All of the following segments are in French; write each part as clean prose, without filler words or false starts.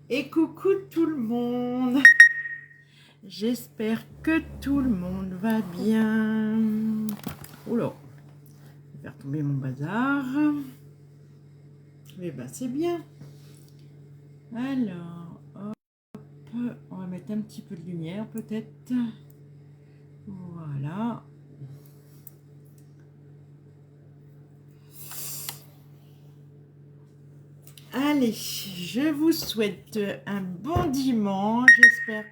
Et coucou tout le monde. J'espère que tout le monde va bien. Oula, je vais faire tomber mon bazar. Mais ben c'est bien. Alors, hop, on va mettre un petit peu de lumière peut-être. Voilà. Allez, je vous souhaite un bon dimanche. J'espère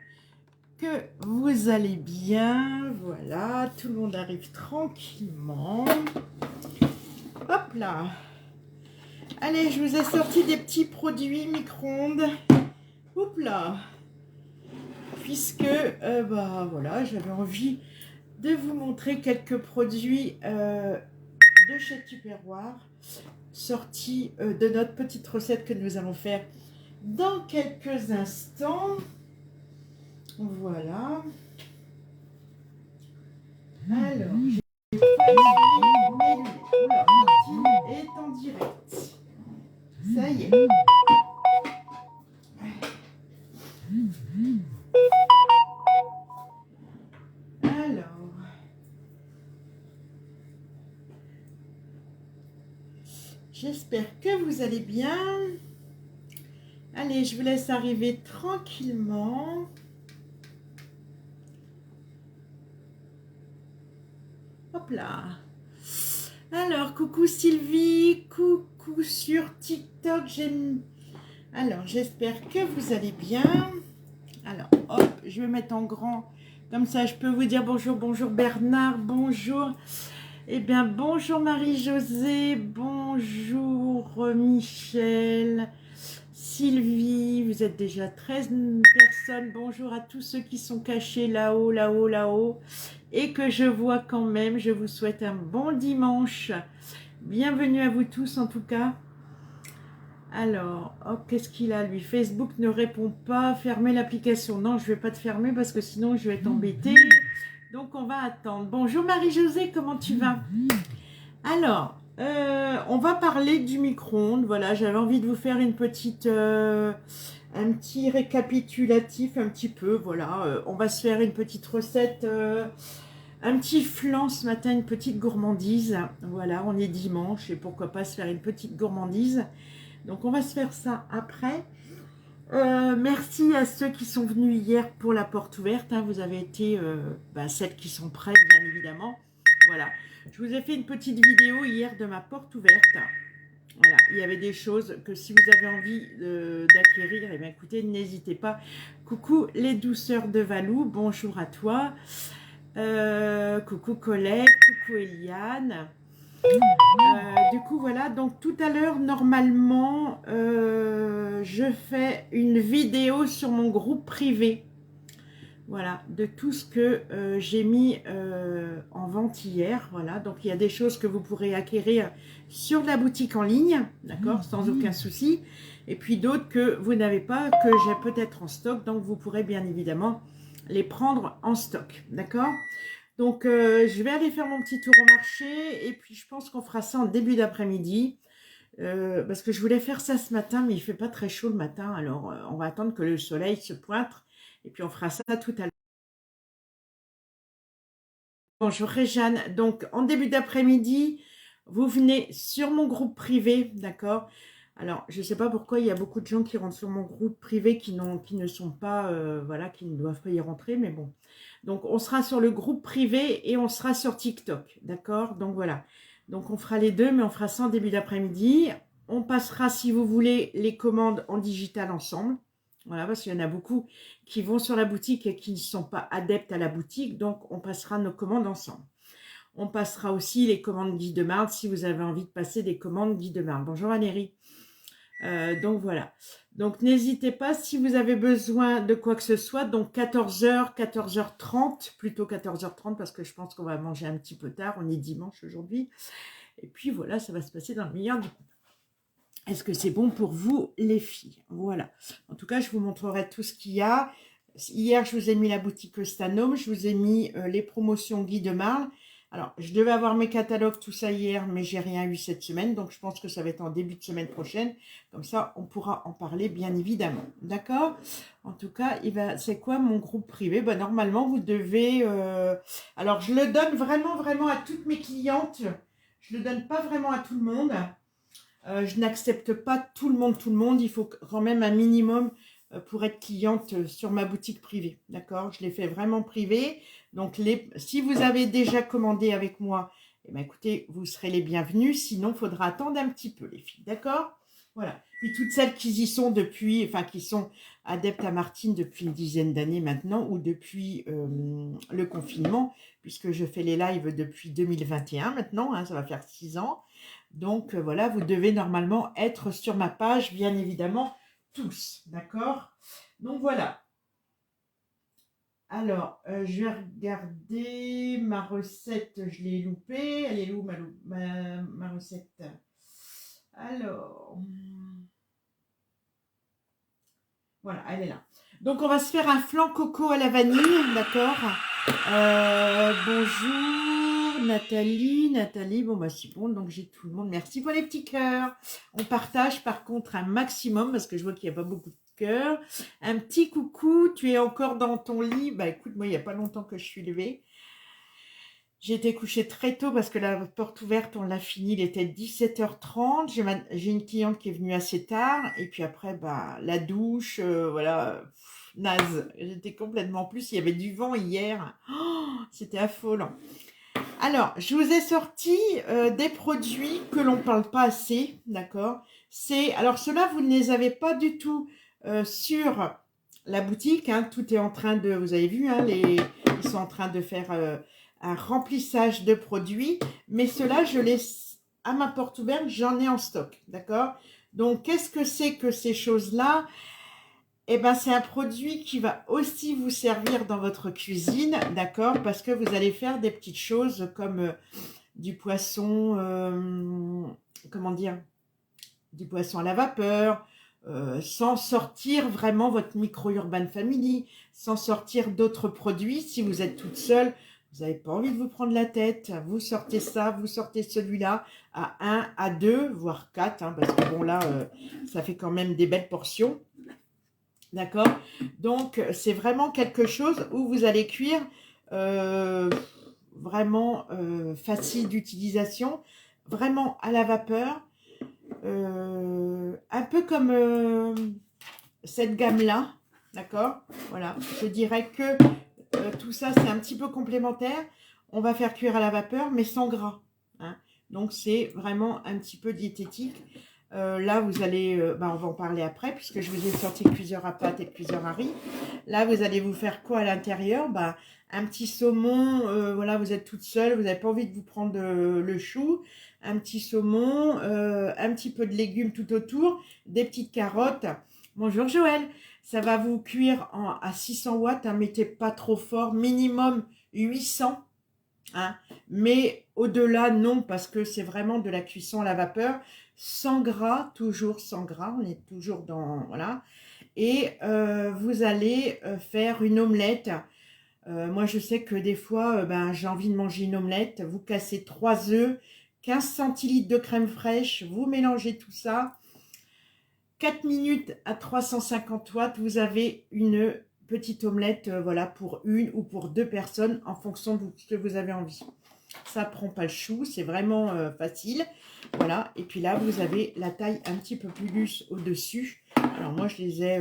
que vous allez bien. Voilà, tout le monde arrive tranquillement. Hop là. Allez, je vous ai sorti des petits produits micro-ondes. Hop là. Puisque, bah voilà, j'avais envie de vous montrer quelques produits de chez Tupperware sortis de notre petite recette que nous allons faire dans quelques instants. Voilà. Alors, j'ai mes lunettes. Oula, Martine est en direct. Ça y est. Alors, j'espère que vous allez bien. Allez, je vous laisse arriver tranquillement. Hop là. Alors, coucou Sylvie, coucou sur TikTok. Alors, j'espère que vous allez bien. Alors, hop, je vais mettre en grand. Comme ça, je peux vous dire bonjour, bonjour Bernard, bonjour. Eh bien, bonjour Marie-Josée, bonjour Michel, Sylvie. Vous êtes déjà 13 personnes. Bonjour à tous ceux qui sont cachés là-haut, là-haut, là-haut. Et que je vois quand même. Je vous souhaite un bon dimanche. Bienvenue à vous tous en tout cas. Alors, oh, qu'est-ce qu'il a lui? Facebook ne répond pas, fermez l'application. Non, je ne vais pas te fermer parce que sinon je vais être embêtée. Donc on va attendre. Bonjour Marie-Josée, comment tu vas? Alors, on va parler du micro-ondes. Voilà, j'avais envie de vous faire une petite, un petit récapitulatif un petit peu. Voilà, on va se faire une petite recette, un petit flan ce matin, une petite gourmandise. Voilà, on est dimanche et pourquoi pas se faire une petite gourmandise. Donc on va se faire ça après. Merci à ceux qui sont venus hier pour la porte ouverte. Hein. Vous avez été celles qui sont prêtes, bien évidemment. Voilà. Je vous ai fait une petite vidéo hier de ma porte ouverte. Voilà. Il y avait des choses que si vous avez envie d'acquérir, eh bien, écoutez, n'hésitez pas. Coucou les douceurs de Valou, bonjour à toi. Coucou Colette, coucou Eliane. Du coup voilà, donc tout à l'heure normalement je fais une vidéo sur mon groupe privé, voilà, de tout ce que j'ai mis en vente hier. Voilà, donc il y a des choses que vous pourrez acquérir sur la boutique en ligne, d'accord, sans aucun souci, et puis d'autres que vous n'avez pas, que j'ai peut-être en stock, donc vous pourrez bien évidemment les prendre en stock, d'accord. Donc, je vais aller faire mon petit tour au marché et puis je pense qu'on fera ça en début d'après-midi parce que je voulais faire ça ce matin, mais il ne fait pas très chaud le matin. Alors, on va attendre que le soleil se pointe et puis on fera ça tout à l'heure. Bonjour Réjeanne. Donc, en début d'après-midi, vous venez sur mon groupe privé, d'accord? Alors, je ne sais pas pourquoi il y a beaucoup de gens qui rentrent sur mon groupe privé qui ne sont pas, voilà, qui ne doivent pas y rentrer, mais bon. Donc, on sera sur le groupe privé et on sera sur TikTok, d'accord? Donc, voilà. Donc, on fera les deux, mais on fera ça en début d'après-midi. On passera, si vous voulez, les commandes en digital ensemble. Voilà, parce qu'il y en a beaucoup qui vont sur la boutique et qui ne sont pas adeptes à la boutique. Donc, on passera nos commandes ensemble. On passera aussi les commandes Guy de Marne si vous avez envie de passer des commandes Guy de Marne. Bonjour Valérie. Donc voilà. Donc n'hésitez pas si vous avez besoin de quoi que ce soit. Donc 14h, 14h30, plutôt 14h30 parce que je pense qu'on va manger un petit peu tard. On est dimanche aujourd'hui. Et puis voilà, ça va se passer dans le meilleur du coup. Est-ce que c'est bon pour vous les filles? Voilà. En tout cas, je vous montrerai tout ce qu'il y a. Hier, je vous ai mis la boutique Stanome. Je vous ai mis les promotions Guy de Marle. Alors, je devais avoir mes catalogues, tout ça hier, mais j'ai rien eu cette semaine. Donc, je pense que ça va être en début de semaine prochaine. Comme ça, on pourra en parler, bien évidemment. D'accord? En tout cas, c'est quoi mon groupe privé? Ben, normalement, vous devez... Alors, je le donne vraiment, vraiment à toutes mes clientes. Je le donne pas vraiment à tout le monde. Je n'accepte pas tout le monde, tout le monde. Il faut quand même un minimum pour être cliente sur ma boutique privée. D'accord? Je l'ai fait vraiment privé. Donc, si vous avez déjà commandé avec moi, eh bien, écoutez, vous serez les bienvenus. Sinon, il faudra attendre un petit peu, les filles. D'accord? Voilà. Puis toutes celles qui y sont depuis, enfin, qui sont adeptes à Martine depuis une dizaine d'années maintenant, ou depuis le confinement, puisque je fais les lives depuis 2021 maintenant, hein, ça va faire 6 ans. Donc, voilà, vous devez normalement être sur ma page, bien évidemment, tous. D'accord? Donc, voilà. Alors, je vais regarder ma recette, je l'ai loupée. Elle est où ma recette? Alors, voilà, elle est là. Donc, on va se faire un flan coco à la vanille, d'accord? Bonjour Nathalie, bon bah c'est bon, donc j'ai tout le monde. Merci pour les petits cœurs. On partage par contre un maximum parce que je vois qu'il n'y a pas beaucoup de cœurs. Un petit coucou, tu es encore dans ton lit? Bah écoute, moi il n'y a pas longtemps que je suis levée. J'ai été couchée très tôt parce que la porte ouverte, on l'a fini, il était 17h30. J'ai une cliente qui est venue assez tard. Et puis après, bah, la douche, voilà, naze. J'étais complètement plus. Il y avait du vent hier. Oh, c'était affolant. Alors, je vous ai sorti des produits que l'on ne parle pas assez, d'accord? Alors, ceux-là, vous ne les avez pas du tout sur la boutique. Hein, tout est en train de, vous avez vu, hein, ils sont en train de faire un remplissage de produits. Mais ceux-là, je les, à ma porte ouverte, j'en ai en stock, d'accord? Donc, qu'est-ce que c'est que ces choses-là? Eh ben, c'est un produit qui va aussi vous servir dans votre cuisine, d'accord? Parce que vous allez faire des petites choses comme du poisson, comment dire, du poisson à la vapeur, sans sortir vraiment votre micro-urban family, sans sortir d'autres produits. Si vous êtes toute seule, vous n'avez pas envie de vous prendre la tête, vous sortez ça, vous sortez celui-là à 1, à 2, voire 4, hein, parce que bon là, ça fait quand même des belles portions. D'accord? Donc, c'est vraiment quelque chose où vous allez cuire vraiment facile d'utilisation, vraiment à la vapeur, un peu comme cette gamme-là, d'accord? Voilà, je dirais que tout ça, c'est un petit peu complémentaire. On va faire cuire à la vapeur, mais sans gras, hein. Donc, c'est vraiment un petit peu diététique. Là, vous allez, on va en parler après, puisque je vous ai sorti cuiseur à pâte et cuiseur à riz. Là, vous allez vous faire quoi à l'intérieur? Un petit saumon, voilà, vous êtes toute seule, vous n'avez pas envie de vous prendre le chou. Un petit saumon, un petit peu de légumes tout autour, des petites carottes. Bonjour Joël, ça va vous cuire à 600 watts, hein, mettez pas trop fort, minimum 800. Hein. Mais au-delà, non, parce que c'est vraiment de la cuisson à la vapeur, sans gras, toujours sans gras, on est toujours dans, voilà. Et vous allez faire une omelette. Moi, je sais que des fois, j'ai envie de manger une omelette. Vous cassez 3 œufs, 15 centilitres de crème fraîche, vous mélangez tout ça. 4 minutes à 350 watts, vous avez une petite omelette, voilà, pour une ou pour 2 personnes en fonction de ce que vous avez envie. Ça prend pas le chou, c'est vraiment facile. Voilà, et puis là, vous avez la taille un petit peu plus au-dessus. Alors moi, je les ai,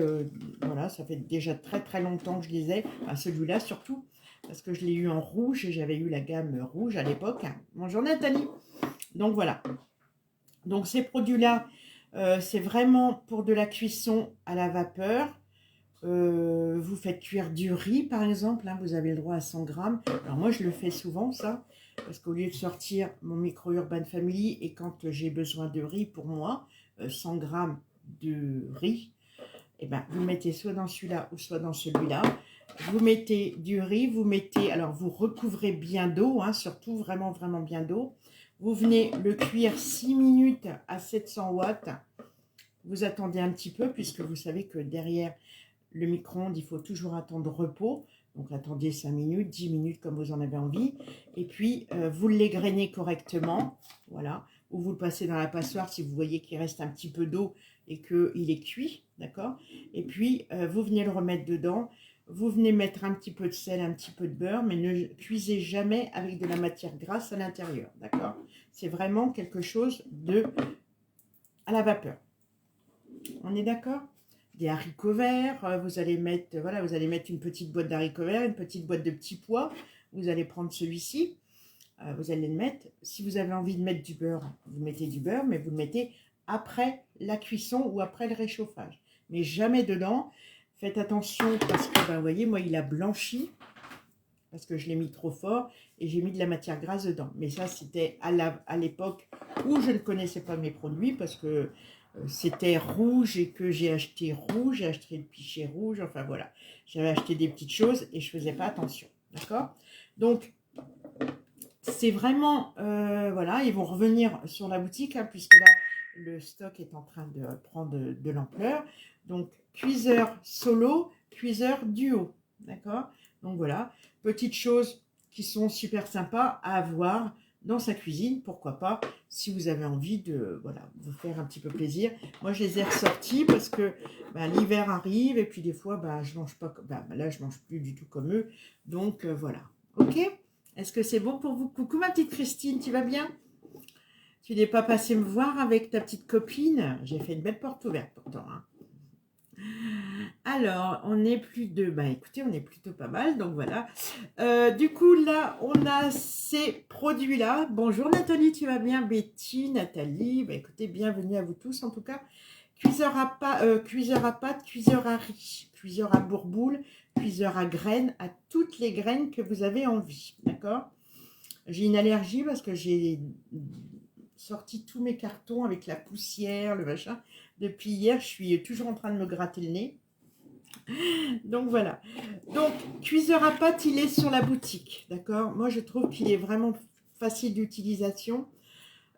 voilà, ça fait déjà très très longtemps que je les ai. Enfin, celui-là surtout, parce que je l'ai eu en rouge et j'avais eu la gamme rouge à l'époque. Bonjour Nathalie. Donc voilà. Donc ces produits-là, c'est vraiment pour de la cuisson à la vapeur. Vous faites cuire du riz par exemple, hein, vous avez le droit à 100 grammes. Alors moi je le fais souvent ça, parce qu'au lieu de sortir mon micro-urban family et quand j'ai besoin de riz pour moi, 100 grammes de riz, et ben, vous mettez soit dans celui-là ou soit dans celui-là. Vous mettez du riz, vous mettez, alors vous recouvrez bien d'eau, hein, surtout vraiment vraiment bien d'eau. Vous venez le cuire 6 minutes à 700 watts. Vous attendez un petit peu puisque vous savez que derrière le micro-ondes, il faut toujours attendre repos. Donc attendez 5 minutes, 10 minutes comme vous en avez envie. Et puis vous l'égrainez correctement. Voilà. Ou vous le passez dans la passoire si vous voyez qu'il reste un petit peu d'eau et qu'il est cuit. D'accord. Et puis vous venez le remettre dedans. Vous venez mettre un petit peu de sel, un petit peu de beurre, mais ne cuisez jamais avec de la matière grasse à l'intérieur. D'accord. C'est vraiment quelque chose de à la vapeur. On est d'accord? Des haricots verts, vous allez mettre, voilà, vous allez mettre une petite boîte d'haricots verts, une petite boîte de petits pois. Vous allez prendre celui-ci, vous allez le mettre. Si vous avez envie de mettre du beurre, vous mettez du beurre, mais vous le mettez après la cuisson ou après le réchauffage. Mais jamais dedans. Faites attention parce que, ben, vous voyez, moi, il a blanchi parce que je l'ai mis trop fort et j'ai mis de la matière grasse dedans. Mais ça, c'était à l'époque où je ne connaissais pas mes produits parce que c'était rouge et que j'ai acheté rouge, j'ai acheté le pichet rouge, enfin voilà. J'avais acheté des petites choses et je ne faisais pas attention, d'accord? Donc, c'est vraiment, voilà, ils vont revenir sur la boutique, hein, puisque là, le stock est en train de prendre de l'ampleur. Donc, cuiseur solo, cuiseur duo, d'accord? Donc voilà, petites choses qui sont super sympas à avoir dans sa cuisine, pourquoi pas, si vous avez envie de, voilà, vous faire un petit peu plaisir. Moi, je les ai ressortis parce que ben, l'hiver arrive et puis des fois, ben, je mange pas, ben, là, je mange plus du tout comme eux. Donc, voilà. Ok? Est-ce que c'est bon pour vous? Coucou ma petite Christine, tu vas bien? Tu n'es pas passé me voir avec ta petite copine? J'ai fait une belle porte ouverte pourtant, hein. Alors, on est plus de... Bah écoutez, on est plutôt pas mal, donc voilà. Du coup, là, on a ces produits-là. Bonjour Nathalie, tu vas bien? Betty, Nathalie, bah écoutez, bienvenue à vous tous en tout cas. Cuiseur à pâte, cuiseur à riz, cuiseur à bourboule, cuiseur à graines, à toutes les graines que vous avez envie, d'accord? J'ai une allergie parce que j'ai sorti tous mes cartons avec la poussière, le machin. Depuis hier, je suis toujours en train de me gratter le nez. Donc voilà. Donc, cuiseur à pâte, il est sur la boutique, d'accord? Moi, je trouve qu'il est vraiment facile d'utilisation.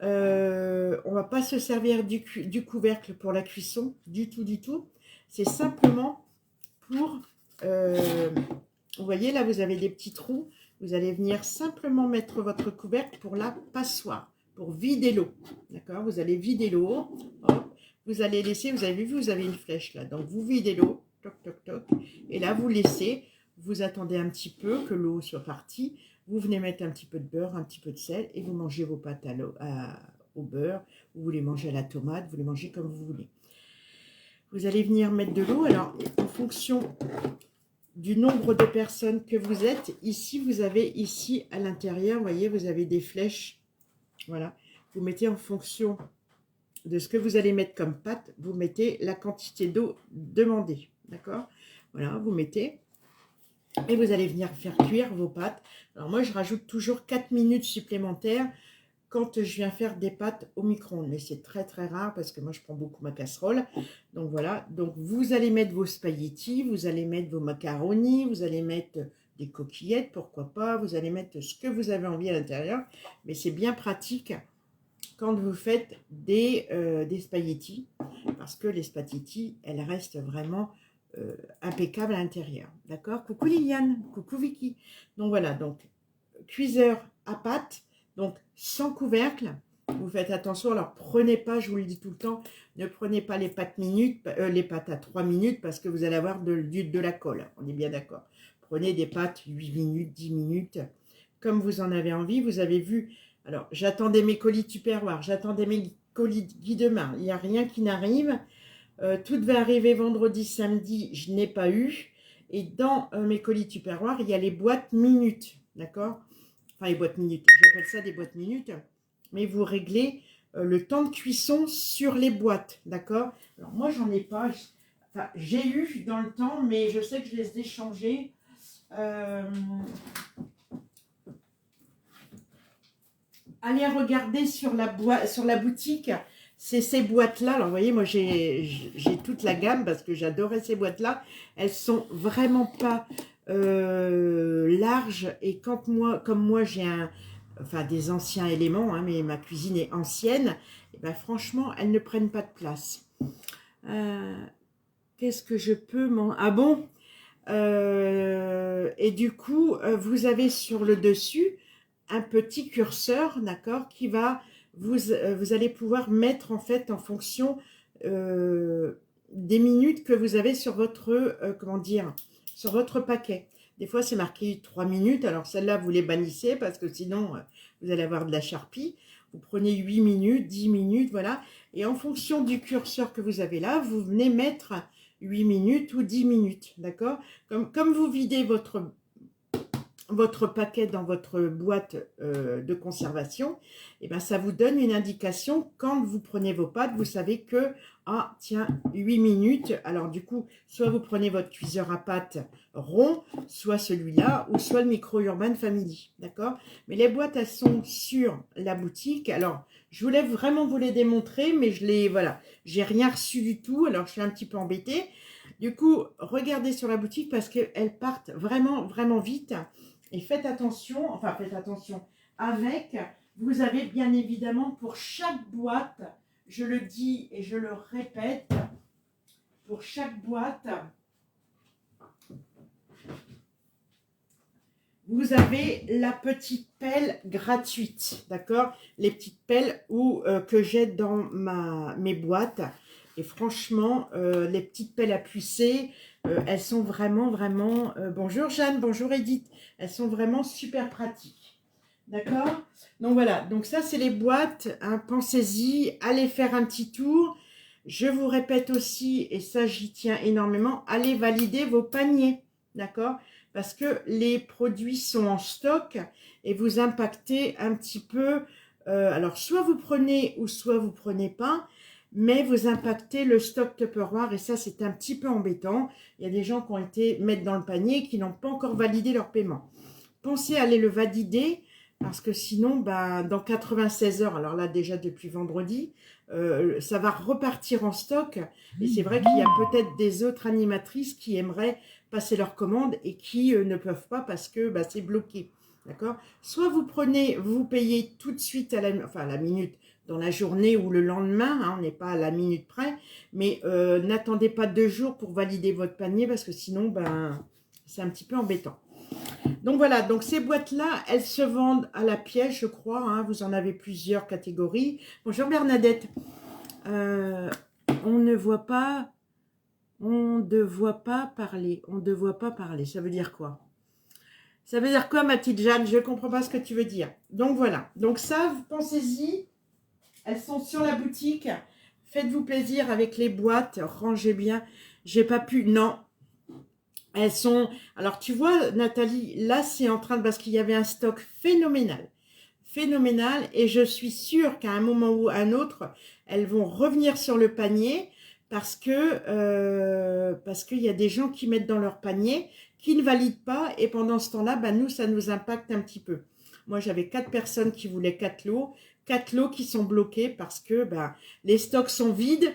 On ne va pas se servir du couvercle pour la cuisson, du tout, du tout. C'est simplement pour... vous voyez, là, vous avez des petits trous. Vous allez venir simplement mettre votre couvercle pour la passoire, pour vider l'eau, d'accord? Vous allez vider l'eau. Vous allez laisser, vous avez vu, vous avez une flèche là. Donc, vous videz l'eau. Toc, toc, toc. Et là, vous laissez, vous attendez un petit peu que l'eau soit partie. Vous venez mettre un petit peu de beurre, un petit peu de sel et vous mangez vos pâtes au beurre. Vous les mangez à la tomate, vous les mangez comme vous voulez. Vous allez venir mettre de l'eau. Alors, en fonction du nombre de personnes que vous êtes, ici, vous avez ici à l'intérieur, vous voyez, vous avez des flèches. Voilà. Vous mettez en fonction de ce que vous allez mettre comme pâte, vous mettez la quantité d'eau demandée. D'accord? Voilà, vous mettez et vous allez venir faire cuire vos pâtes. Alors moi, je rajoute toujours 4 minutes supplémentaires quand je viens faire des pâtes au micro-ondes. Mais c'est très très rare parce que moi, je prends beaucoup ma casserole. Donc voilà, donc vous allez mettre vos spaghettis, vous allez mettre vos macaronis, vous allez mettre des coquillettes, pourquoi pas. Vous allez mettre ce que vous avez envie à l'intérieur. Mais c'est bien pratique quand vous faites des spaghettis, parce que les spaghettis, elles restent vraiment impeccables à l'intérieur. D'accord? Coucou Liliane, coucou Vicky. Donc voilà, donc cuiseur à pâte, donc sans couvercle. Vous faites attention, alors prenez pas, je vous le dis tout le temps, ne prenez pas les pâtes les pâtes à 3 minutes parce que vous allez avoir de la colle. On est bien d'accord. Prenez des pâtes 8 minutes, 10 minutes, comme vous en avez envie. Vous avez vu. Alors, j'attendais mes colis Tupperware, j'attendais mes colis Guy Demain. Il n'y a rien qui n'arrive. Tout devait arriver vendredi, samedi, je n'ai pas eu. Et dans mes colis Tupperware, il y a les boîtes minutes, d'accord? Enfin, les boîtes minutes, j'appelle ça des boîtes minutes. Mais vous réglez le temps de cuisson sur les boîtes, d'accord? Alors, moi, j'en ai pas. Enfin, j'ai eu dans le temps, mais je sais que je les ai changés. Allez regarder sur la boutique, c'est ces boîtes-là. Alors, vous voyez, moi, j'ai toute la gamme parce que j'adorais ces boîtes-là. Elles sont vraiment pas larges. Et comme moi, j'ai des anciens éléments, hein, mais ma cuisine est ancienne, et ben, franchement, elles ne prennent pas de place. Qu'est-ce que je peux Ah bon? Et du coup, vous avez sur le dessus un petit curseur, d'accord, qui va, vous allez pouvoir mettre en fait en fonction des minutes que vous avez sur votre, comment dire, sur votre paquet. Des fois, c'est marqué 3 minutes. Alors, celle-là, vous les bannissez parce que sinon, vous allez avoir de la charpie. Vous prenez 8 minutes, 10 minutes, voilà. Et en fonction du curseur que vous avez là, vous venez mettre 8 minutes ou 10 minutes, d'accord? Comme vous videz votre paquet dans votre boîte de conservation, et ben ça vous donne une indication quand vous prenez vos pâtes, vous savez que, ah tiens, 8 minutes, alors du coup, soit vous prenez votre cuiseur à pâtes rond, soit celui-là, ou soit le Micro Urban Family, d'accord? Mais les boîtes, elles sont sur la boutique, alors je voulais vraiment vous les démontrer, mais voilà, j'ai rien reçu du tout, alors je suis un petit peu embêtée. Du coup, regardez sur la boutique parce qu'elles partent vraiment, vraiment vite. Et faites attention, avec, vous avez bien évidemment pour chaque boîte, je le dis et je le répète, pour chaque boîte, vous avez la petite pelle gratuite, d'accord? Les petites pelles que j'ai dans mes boîtes. Et franchement, les petites pelles à pucer, elles sont vraiment, vraiment... bonjour Jeanne, bonjour Edith. Elles sont vraiment super pratiques. D'accord? Donc voilà, donc ça c'est les boîtes. Hein, pensez-y, allez faire un petit tour. Je vous répète aussi, et ça j'y tiens énormément, allez valider vos paniers. D'accord? Parce que les produits sont en stock et vous impactez un petit peu. Alors, soit vous prenez ou soit vous prenez pas, mais vous impactez le stock Tupperware et ça, c'est un petit peu embêtant. Il y a des gens qui ont été mettre dans le panier et qui n'ont pas encore validé leur paiement. Pensez à aller le valider parce que sinon, bah, dans 96 heures, alors là, déjà depuis vendredi, ça va repartir en stock. Et c'est vrai qu'il y a peut-être des autres animatrices qui aimeraient passer leur commande et qui ne peuvent pas parce que bah, c'est bloqué. D'accord? Soit vous payez tout de suite à la minute, dans la journée ou le lendemain, hein, on n'est pas à la minute près, mais n'attendez pas 2 jours pour valider votre panier parce que sinon, ben, c'est un petit peu embêtant. Donc voilà, donc ces boîtes-là, elles se vendent à la pièce, je crois. Hein, vous en avez plusieurs catégories. Bonjour Bernadette. On ne voit pas... On ne voit pas parler. On ne voit pas parler. Ça veut dire quoi? Ça veut dire quoi, ma petite Jeanne? Je ne comprends pas ce que tu veux dire. Donc voilà. Donc ça, pensez-y. Elles sont sur la boutique. Faites-vous plaisir avec les boîtes. Rangez bien. J'ai pas pu... Non. Elles sont... Alors, tu vois, Nathalie, là, c'est en train de... Parce qu'il y avait un stock phénoménal. Phénoménal. Et je suis sûre qu'à un moment ou à un autre, elles vont revenir sur le panier parce qu'il y a des gens qui mettent dans leur panier, qui ne valident pas. Et pendant ce temps-là, bah, nous, ça nous impacte un petit peu. Moi, j'avais 4 personnes qui voulaient 4 lots. 4 lots qui sont bloqués parce que bah, les stocks sont vides,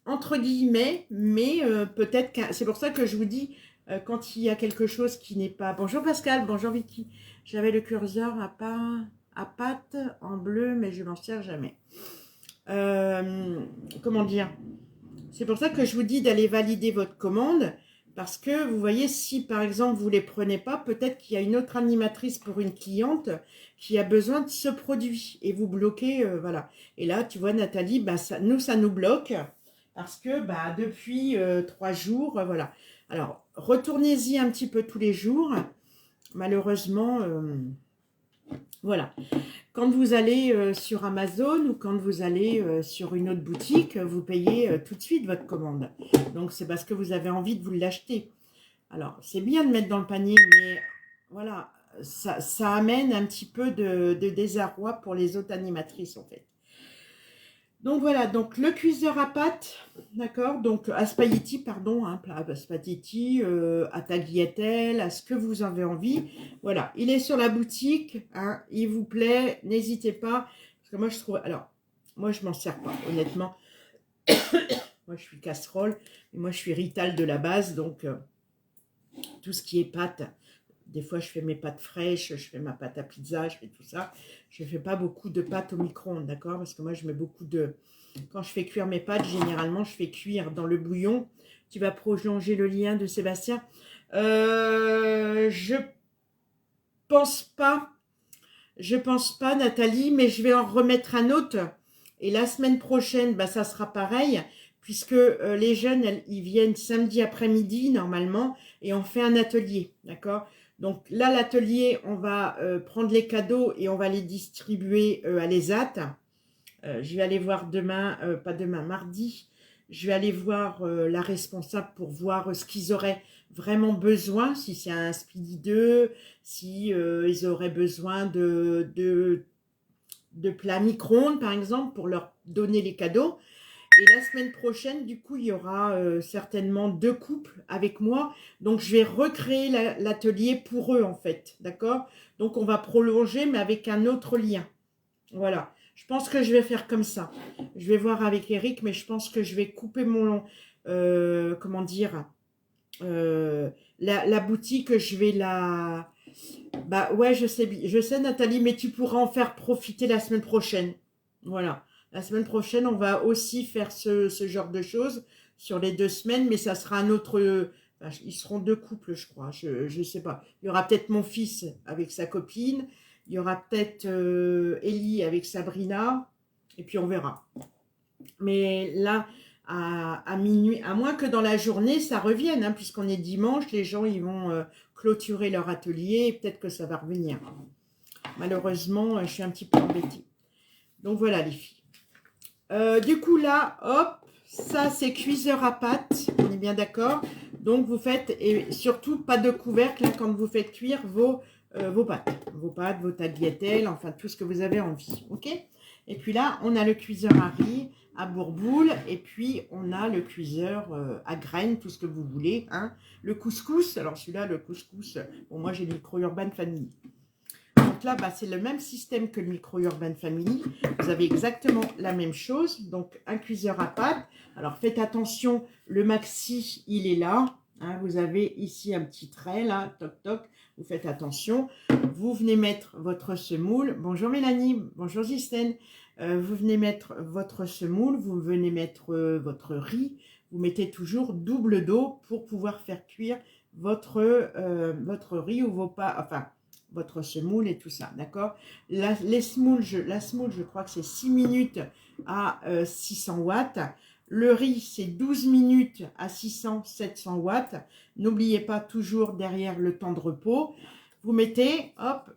entre guillemets, mais peut-être que... C'est pour ça que je vous dis, quand il y a quelque chose qui n'est pas... Bonjour Pascal, bonjour Vicky. J'avais le curseur à pâte en bleu, mais je m'en sers jamais. Comment dire? C'est pour ça que je vous dis d'aller valider votre commande, parce que vous voyez, si par exemple vous ne les prenez pas, peut-être qu'il y a une autre animatrice pour une cliente qui a besoin de ce produit, et vous bloquez, voilà. Et là, tu vois Nathalie, bah, ça nous bloque, parce que bah, depuis 3 jours, voilà. Alors, retournez-y un petit peu tous les jours. Malheureusement, voilà. Quand vous allez sur Amazon ou quand vous allez sur une autre boutique, vous payez tout de suite votre commande. Donc, c'est parce que vous avez envie de vous l'acheter. Alors, c'est bien de mettre dans le panier, mais voilà, ça amène un petit peu de désarroi pour les autres animatrices, en fait. Donc voilà, donc le cuiseur à pâtes, d'accord, donc à spaghetti, pardon, hein, à spaghetti, à tagliatelle, à ce que vous avez envie. Voilà, il est sur la boutique, hein, il vous plaît, n'hésitez pas, parce que moi je trouve, alors, moi je m'en sers pas, honnêtement. Moi je suis casserole, et moi je suis Rital de la base, donc tout ce qui est pâtes. Des fois, je fais mes pâtes fraîches, je fais ma pâte à pizza, je fais tout ça. Je ne fais pas beaucoup de pâtes au micro-ondes, d'accord? Parce que moi, je mets beaucoup Quand je fais cuire mes pâtes, généralement, je fais cuire dans le bouillon. Tu vas prolonger le lien de Sébastien. Je pense pas. Je pense pas, Nathalie, mais je vais en remettre un autre. Et la semaine prochaine, bah, ça sera pareil, puisque les jeunes, ils viennent samedi après-midi, normalement, et on fait un atelier, d'accord? Donc là, l'atelier, on va prendre les cadeaux et on va les distribuer à l'ESAT. Je vais aller voir demain, pas demain, mardi, je vais aller voir la responsable pour voir ce qu'ils auraient vraiment besoin, si c'est un Speedy 2, si ils auraient besoin de plats micro-ondes, par exemple, pour leur donner les cadeaux. Et la semaine prochaine, du coup, il y aura certainement 2 couples avec moi. Donc, je vais recréer l'atelier pour eux, en fait. D'accord? Donc, on va prolonger, mais avec un autre lien. Voilà. Je pense que je vais faire comme ça. Je vais voir avec Eric, mais je pense que je vais couper mon... comment dire la boutique, je vais la... Bah ouais, je sais Nathalie, mais tu pourras en faire profiter la semaine prochaine. Voilà. La semaine prochaine, on va aussi faire ce genre de choses sur les 2 semaines, mais ça sera un autre... enfin, ils seront 2 couples, je crois. Je sais pas. Il y aura peut-être mon fils avec sa copine. Il y aura peut-être Ellie avec Sabrina. Et puis on verra. Mais là, à minuit, à moins que dans la journée, ça revienne, hein, puisqu'on est dimanche, les gens ils vont clôturer leur atelier et peut-être que ça va revenir. Malheureusement, je suis un petit peu embêtée. Donc voilà les filles. Du coup là, hop, ça c'est cuiseur à pâte, on est bien d'accord. Donc vous faites, et surtout pas de couvercle hein, quand vous faites cuire vos pâtes, vos tagliatelles, enfin tout ce que vous avez envie, ok? Et puis là, on a le cuiseur à riz, à bourboule, et puis on a le cuiseur à graines, tout ce que vous voulez, hein. Le couscous, alors celui-là, le couscous, bon moi j'ai le micro-urban family. Donc là, bah, c'est le même système que le micro-urban family. Vous avez exactement la même chose. Donc, un cuiseur à pâte. Alors, faites attention, le maxi, il est là. Hein, vous avez ici un petit trait, là, toc, toc. Vous faites attention. Vous venez mettre votre semoule. Bonjour Mélanie, bonjour Ghislaine. Vous venez mettre votre semoule. Vous venez mettre votre riz. Vous mettez toujours double d'eau pour pouvoir faire cuire votre riz ou vos pâtes. Enfin, votre semoule et tout ça, d'accord? La semoule, je crois que c'est 6 minutes à 600 watts. Le riz, c'est 12 minutes à 600-700 watts. N'oubliez pas toujours derrière le temps de repos. Vous mettez, hop,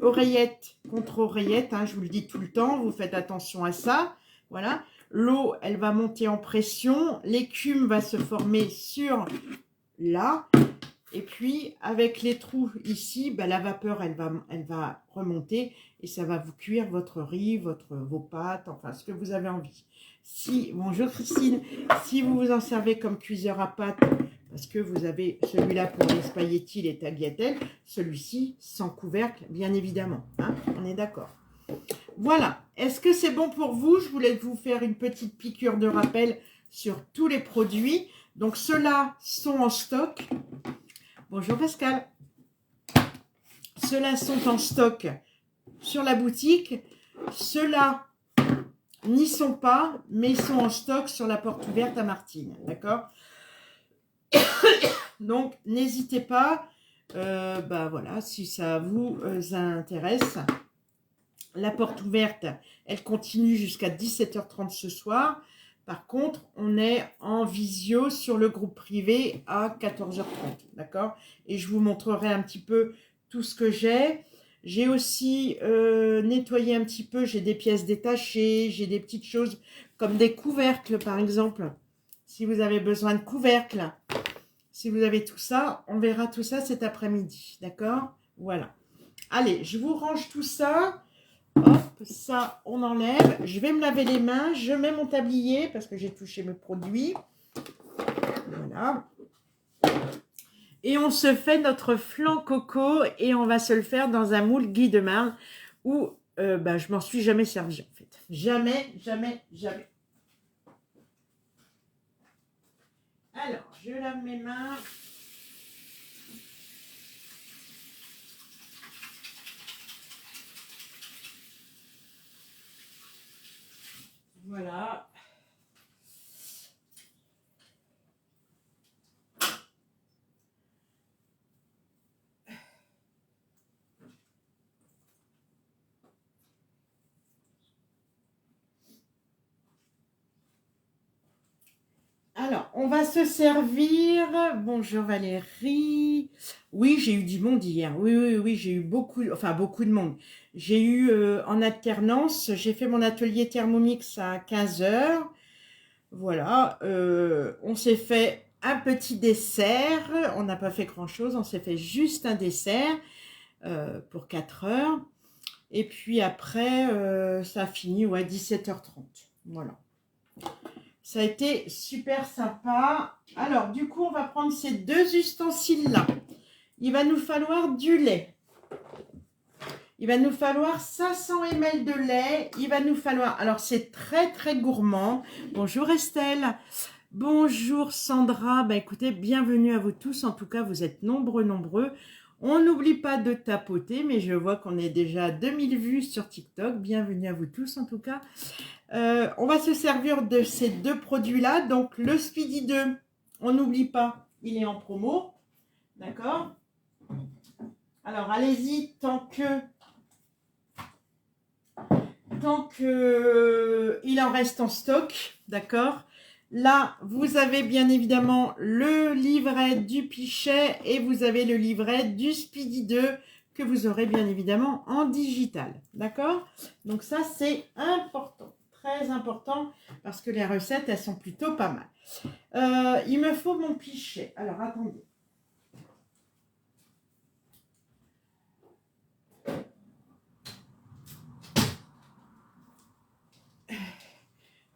oreillette contre oreillette, hein, je vous le dis tout le temps, vous faites attention à ça. Voilà, l'eau, elle va monter en pression, l'écume va se former sur là. Et puis, avec les trous ici, bah, la vapeur, elle va remonter et ça va vous cuire votre riz, vos pâtes, enfin, ce que vous avez envie. Bonjour Christine, si vous vous en servez comme cuiseur à pâtes, parce que vous avez celui-là pour les spaghettis, les tagliatelles, celui-ci sans couvercle, bien évidemment. Hein, on est d'accord. Voilà. Est-ce que c'est bon pour vous? Je voulais vous faire une petite piqûre de rappel sur tous les produits. Donc, ceux-là sont en stock. Bonjour Pascal. Ceux-là sont en stock sur la boutique. Ceux-là n'y sont pas, mais ils sont en stock sur la porte ouverte à Martine. D'accord? Donc, n'hésitez pas. Bah voilà, si ça vous intéresse. La porte ouverte, elle continue jusqu'à 17h30 ce soir. Par contre, on est en visio sur le groupe privé à 14h30, d'accord? Et je vous montrerai un petit peu tout ce que j'ai. J'ai aussi nettoyé un petit peu, j'ai des pièces détachées, j'ai des petites choses comme des couvercles par exemple. Si vous avez besoin de couvercles, si vous avez tout ça, on verra tout ça cet après-midi, d'accord? Voilà. Allez, je vous range tout ça. Hop, ça, on enlève. Je vais me laver les mains. Je mets mon tablier parce que j'ai touché mes produits. Voilà. Et on se fait notre flan coco et on va se le faire dans un moule Guy de Marne où bah, je m'en suis jamais servi en fait. Jamais, jamais, jamais. Alors, je lave mes mains. Voilà. Alors, on va se servir. Bonjour Valérie. Oui, j'ai eu du monde hier. Oui, oui, oui, j'ai eu beaucoup, enfin beaucoup de monde. J'ai eu en alternance, j'ai fait mon atelier Thermomix à 15 heures. Voilà, on s'est fait un petit dessert. On n'a pas fait grand-chose, on s'est fait juste un dessert pour 4 heures. Et puis après, ça a fini ouais, 17h30. Voilà. Ça a été super sympa. Alors, du coup, on va prendre ces deux ustensiles-là. Il va nous falloir du lait. Il va nous falloir 500 ml de lait. Il va nous falloir... Alors, c'est très, très gourmand. Bonjour Estelle. Bonjour Sandra. Bah, écoutez, bienvenue à vous tous. En tout cas, vous êtes nombreux, nombreux. On n'oublie pas de tapoter, mais je vois qu'on est déjà à 2000 vues sur TikTok. Bienvenue à vous tous, en tout cas. On va se servir de ces deux produits-là. Donc, le Speedy 2, on n'oublie pas, il est en promo. D'accord? Alors, allez-y tant que il en reste en stock. D'accord? Là, vous avez bien évidemment le livret du Pichet et vous avez le livret du Speedy 2 que vous aurez bien évidemment en digital. D'accord? Donc ça, c'est important. Très important parce que les recettes, elles sont plutôt pas mal. Il me faut mon Pichet. Alors, attendez.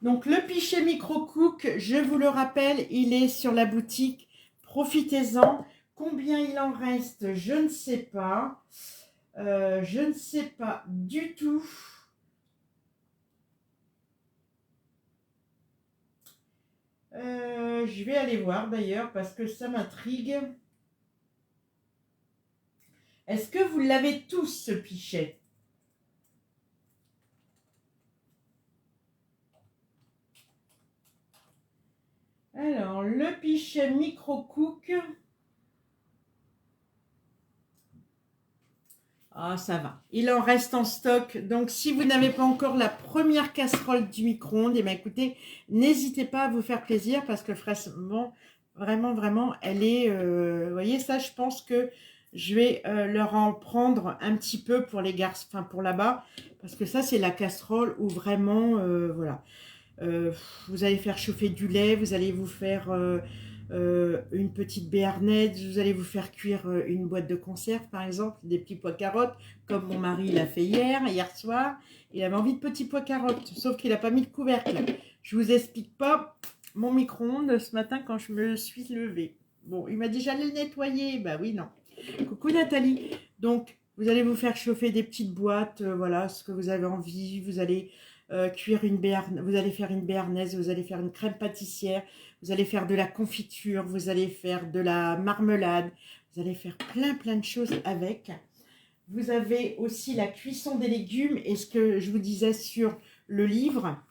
Donc, le Pichet Micro-Cook, je vous le rappelle, il est sur la boutique. Profitez-en. Combien il en reste, je ne sais pas. Je ne sais pas du tout. Je vais aller voir d'ailleurs parce que ça m'intrigue. Est-ce que vous l'avez tous, ce Pichet? Alors, le Pichet Micro-Cook. Ah, ça va. Il en reste en stock. Donc, si vous n'avez pas encore la première casserole du micro-ondes, eh bien, écoutez, n'hésitez pas à vous faire plaisir parce que vraiment, vraiment, vraiment, elle est... vous voyez, ça, je pense que je vais leur en prendre un petit peu pour les garçons, enfin, pour là-bas. Parce que ça, c'est la casserole où vraiment, voilà. Vous allez faire chauffer du lait, vous allez vous faire une petite béarnaise, vous allez vous faire cuire une boîte de conserve par exemple, des petits pois carottes, comme mon mari l'a fait hier soir. Il avait envie de petits pois carottes, sauf qu'il n'a pas mis de couvercle. Je vous explique pas mon micro-ondes ce matin quand je me suis levée. Bon, il m'a dit j'allais le nettoyer, bah oui, non. Coucou Nathalie. Donc, vous allez vous faire chauffer des petites boîtes, voilà, ce que vous avez envie, vous allez cuire une béarnaise, vous allez faire une béarnaise, vous allez faire une crème pâtissière, vous allez faire de la confiture, vous allez faire de la marmelade, vous allez faire plein de choses avec. Vous avez aussi la cuisson des légumes et ce que je vous disais sur le livre,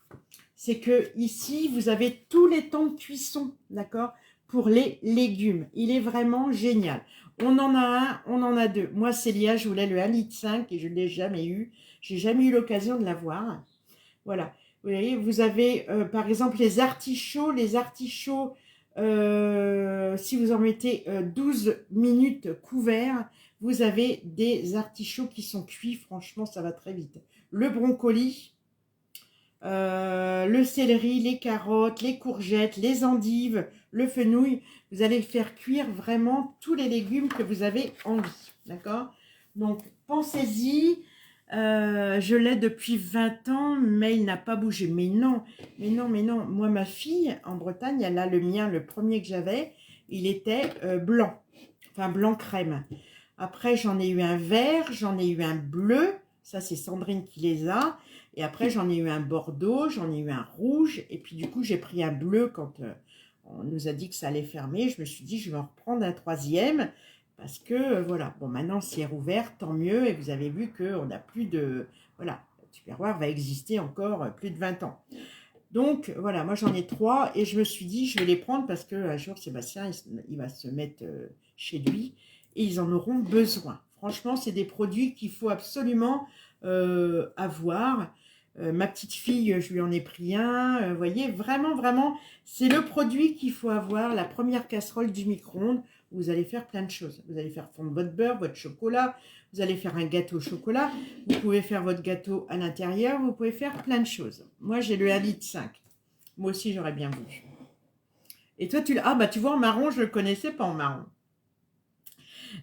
c'est que ici vous avez tous les temps de cuisson, d'accord, pour les légumes. Il est vraiment génial. On en a un, on en a deux. Moi, Célia, je voulais le 1,5 litre et je ne l'ai jamais eu. J'ai jamais eu l'occasion de l'avoir. Voilà. Vous voyez, vous avez par exemple les artichauts. Les artichauts, si vous en mettez 12 minutes couverts, vous avez des artichauts qui sont cuits. Franchement, ça va très vite. Le brocoli, le céleri, les carottes, les courgettes, les endives, le fenouil. Vous allez faire cuire vraiment tous les légumes que vous avez envie. D'accord? Donc, pensez-y. Je l'ai depuis 20 ans, mais il n'a pas bougé. Mais non, mais non, mais non. Moi, ma fille, en Bretagne, elle a le mien, le premier que j'avais, il était blanc. Enfin, blanc crème. Après, j'en ai eu un vert, j'en ai eu un bleu. Ça, c'est Sandrine qui les a. Et après, j'en ai eu un bordeaux, j'en ai eu un rouge. Et puis, du coup, j'ai pris un bleu quand on nous a dit que ça allait fermer. Je me suis dit, je vais en reprendre un troisième. Parce que, voilà, bon, maintenant, c'est rouvert, tant mieux. Et vous avez vu qu'on n'a plus de... Voilà, le Tupperware va exister encore plus de 20 ans. Donc, voilà, moi, j'en ai 3. Et je me suis dit, je vais les prendre parce qu'un jour, Sébastien, il va se mettre chez lui. Et ils en auront besoin. Franchement, c'est des produits qu'il faut absolument avoir. Ma petite fille, je lui en ai pris un. Vous voyez, vraiment, vraiment, c'est le produit qu'il faut avoir, la première casserole du micro-ondes. Vous allez faire plein de choses. Vous allez faire fondre votre beurre, votre chocolat. Vous allez faire un gâteau au chocolat. Vous pouvez faire votre gâteau à l'intérieur. Vous pouvez faire plein de choses. Moi, j'ai le 1,5 litre. Moi aussi, j'aurais bien voulu. Et toi, tu l'as... Ah, bah tu vois, en marron, je ne le connaissais pas en marron.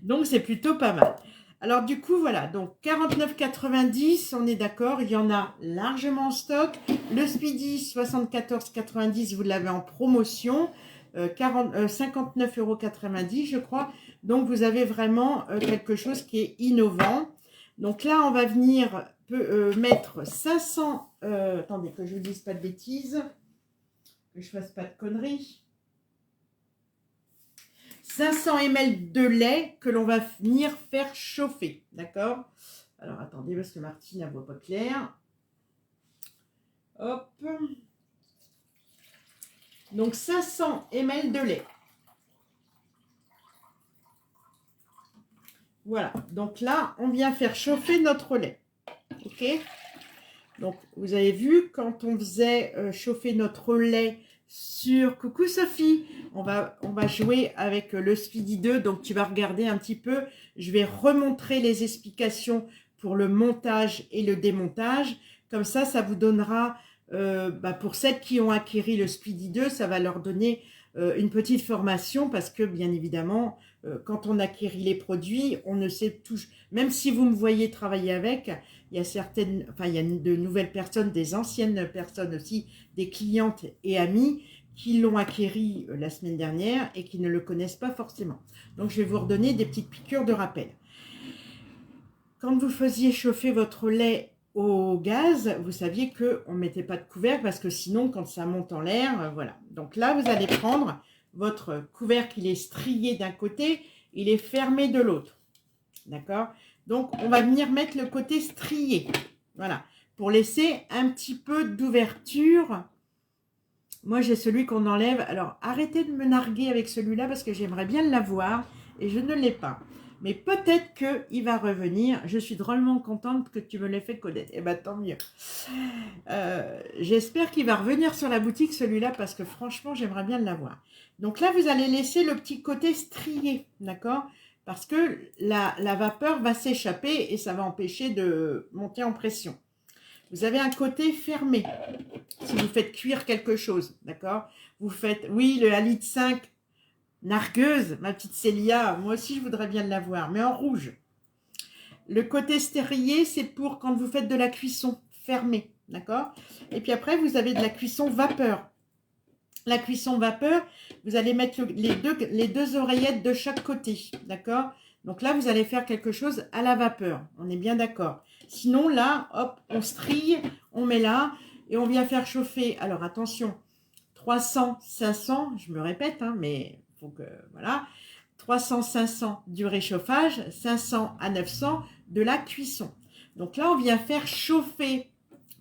Donc, c'est plutôt pas mal. Alors, du coup, voilà. Donc, 49,90, on est d'accord. Il y en a largement en stock. Le Speedy, 74,90, vous l'avez en promotion. 59,90 €, je crois. Donc, vous avez vraiment quelque chose qui est innovant. Donc là, on va venir mettre 500... attendez, que je ne vous dise pas de bêtises. Que je ne fasse pas de conneries. 500 ml de lait que l'on va venir faire chauffer, d'accord? Alors, attendez, parce que Martine, elle ne voit pas clair. Hop. Donc, 500 ml de lait. Voilà. Donc là, on vient faire chauffer notre lait. OK? Donc, vous avez vu, quand on faisait chauffer notre lait sur Coucou Sophie, on va jouer avec le Speedy 2. Donc, tu vas regarder un petit peu. Je vais remontrer les explications pour le montage et le démontage. Comme ça, ça vous donnera, pour celles qui ont acquis le Speedy 2, ça va leur donner une petite formation parce que, bien évidemment, quand on acquérit les produits, on ne sait tout. Même si vous me voyez travailler avec, il y a il y a de nouvelles personnes, des anciennes personnes aussi, des clientes et amis qui l'ont acquéri la semaine dernière et qui ne le connaissent pas forcément. Donc, je vais vous redonner des petites piqûres de rappel. Quand vous faisiez chauffer votre lait au gaz, vous saviez qu'on ne mettait pas de couvercle parce que sinon, quand ça monte en l'air, voilà. Donc là, vous allez prendre votre couvercle, il est strié d'un côté, il est fermé de l'autre. D'accord? Donc, on va venir mettre le côté strié. Voilà. Pour laisser un petit peu d'ouverture. Moi, j'ai celui qu'on enlève. Alors, arrêtez de me narguer avec celui-là parce que j'aimerais bien l'avoir et je ne l'ai pas. Mais peut-être qu'il va revenir. Je suis drôlement contente que tu me l'aies fait connaître. Eh bien, tant mieux. J'espère qu'il va revenir sur la boutique, celui-là, parce que franchement, j'aimerais bien l'avoir. Donc là, vous allez laisser le petit côté strié, d'accord? Parce que la vapeur va s'échapper et ça va empêcher de monter en pression. Vous avez un côté fermé, si vous faites cuire quelque chose, d'accord? Vous faites, oui, le 1,5 litre, nargueuse, ma petite Célia, moi aussi je voudrais bien l'avoir, mais en rouge. Le côté stérié, c'est pour quand vous faites de la cuisson fermée, d'accord? Et puis après, vous avez de la cuisson vapeur. La cuisson vapeur, vous allez mettre les deux oreillettes de chaque côté, d'accord? Donc là, vous allez faire quelque chose à la vapeur, on est bien d'accord. Sinon, là, hop, on strie, on met là, et on vient faire chauffer. Alors, attention, 300, 500, je me répète, hein, mais il faut que, voilà, 300, 500 du réchauffage, 500 à 900 de la cuisson. Donc là, on vient faire chauffer,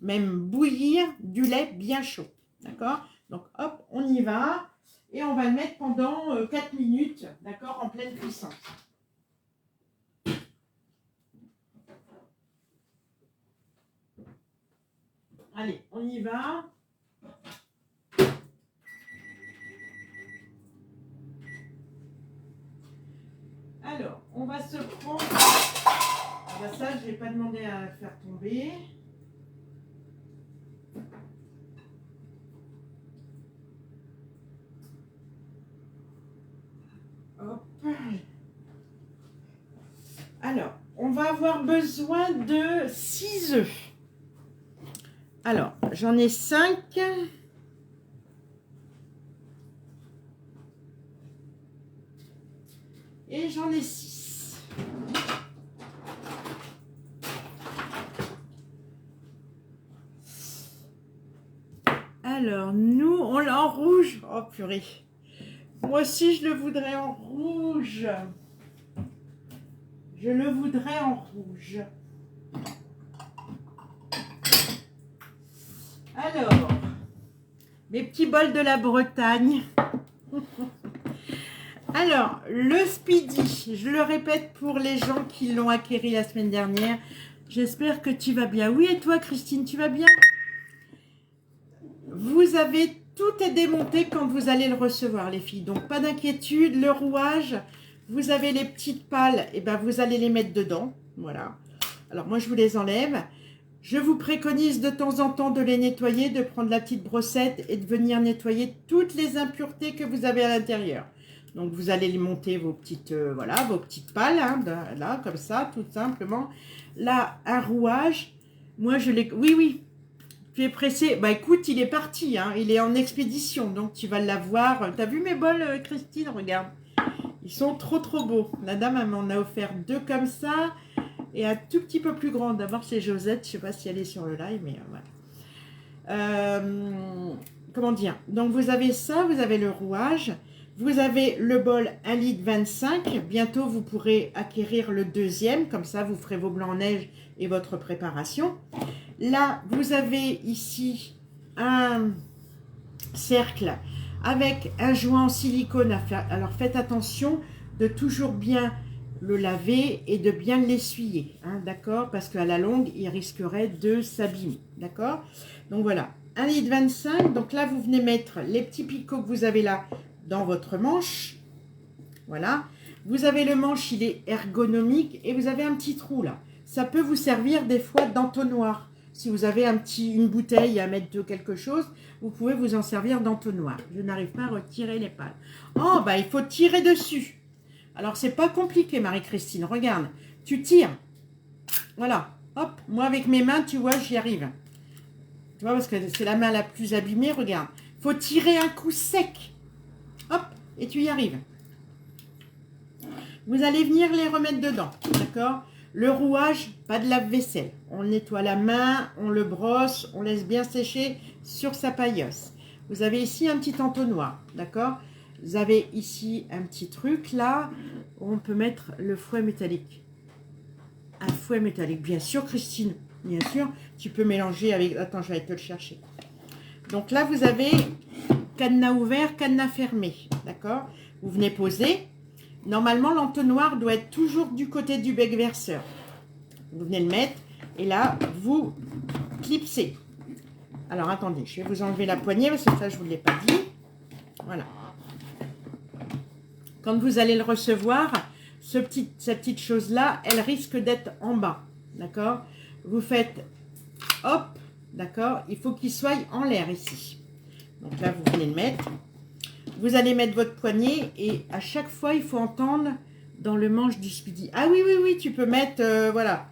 même bouillir du lait bien chaud, d'accord? Donc, hop, on y va, et on va le mettre pendant 4 minutes, d'accord, en pleine cuisson. Allez, on y va. Alors, on va se prendre... Ah bah ça, je ne vais pas demander à faire tomber. Hop. Alors, on va avoir besoin de 6 œufs. Alors, j'en ai 5. Et j'en ai 6. Alors, nous, on l'a en rouge. Oh, purée. Moi aussi, je le voudrais en rouge. Je le voudrais en rouge. Alors, mes petits bols de la Bretagne. Alors, le Speedy, je le répète pour les gens qui l'ont acquéri la semaine dernière, J'espère que tu vas bien. Oui, et toi, Christine, tu vas bien? Vous avez tout est démonté quand vous allez le recevoir, les filles. Donc, pas d'inquiétude. Le rouage, vous avez les petites pales, et ben vous allez les mettre dedans. Voilà. Alors, moi, je vous les enlève. Je vous préconise de temps en temps de les nettoyer, de prendre la petite brossette et de venir nettoyer toutes les impuretés que vous avez à l'intérieur. Donc, vous allez les monter vos petites, voilà, vos petites pales, hein, là, comme ça, tout simplement. Là, un rouage. Moi, je l'ai... Oui, oui, tu es pressé. Bah, écoute, il est parti, hein, il est en expédition, donc tu vas l'avoir. T'as vu mes bols, Christine? Regarde. Ils sont trop, trop beaux. La dame, elle m'en a offert 2 comme ça. Et un tout petit peu plus grand. D'abord, c'est Josette. Je ne sais pas si elle est sur le live, mais voilà. Comment dire? Donc, vous avez ça, vous avez le rouage. Vous avez le bol 1,25 litre. Bientôt, vous pourrez acquérir le deuxième. Comme ça, vous ferez vos blancs en neige et votre préparation. Là, vous avez ici un cercle avec un joint en silicone à faire. Alors, faites attention de toujours bien le laver et de bien l'essuyer, hein, d'accord? Parce qu'à la longue, il risquerait de s'abîmer, d'accord? Donc voilà, 1,25 litre. Donc là, vous venez mettre les petits picots que vous avez là dans votre manche. Voilà. Vous avez le manche, il est ergonomique et vous avez un petit trou là. Ça peut vous servir des fois d'entonnoir. Si vous avez une bouteille à mettre de quelque chose, vous pouvez vous en servir d'entonnoir. Je n'arrive pas à retirer les pales. Oh, bah il faut tirer dessus. Alors, c'est pas compliqué, Marie-Christine. Regarde, tu tires. Voilà. Hop, moi, avec mes mains, tu vois, j'y arrive. Tu vois, parce que c'est la main la plus abîmée. Regarde. Il faut tirer un coup sec. Hop, et tu y arrives. Vous allez venir les remettre dedans. D'accord? Le rouage, pas de lave-vaisselle. On nettoie la main, on le brosse, on laisse bien sécher sur sa paillosse. Vous avez ici un petit entonnoir. D'accord? Vous avez ici un petit truc là où on peut mettre le fouet métallique. Un fouet métallique, bien sûr, Christine. Bien sûr, tu peux mélanger avec... Attends, je vais te le chercher. Donc là, vous avez cadenas ouvert, cadenas fermé. D'accord? Vous venez poser. Normalement, l'entonnoir doit être toujours du côté du bec verseur. Vous venez le mettre et là, vous clipsez. Alors, attendez, je vais vous enlever la poignée parce que ça, je ne vous l'ai pas dit. Voilà. Quand vous allez le recevoir, cette petite chose-là, elle risque d'être en bas. D'accord? Vous faites hop, d'accord? Il faut qu'il soit en l'air ici. Donc là, vous venez le mettre. Vous allez mettre votre poignet et à chaque fois, il faut entendre dans le manche du Speedy. Ah oui, oui, oui, tu peux mettre, voilà.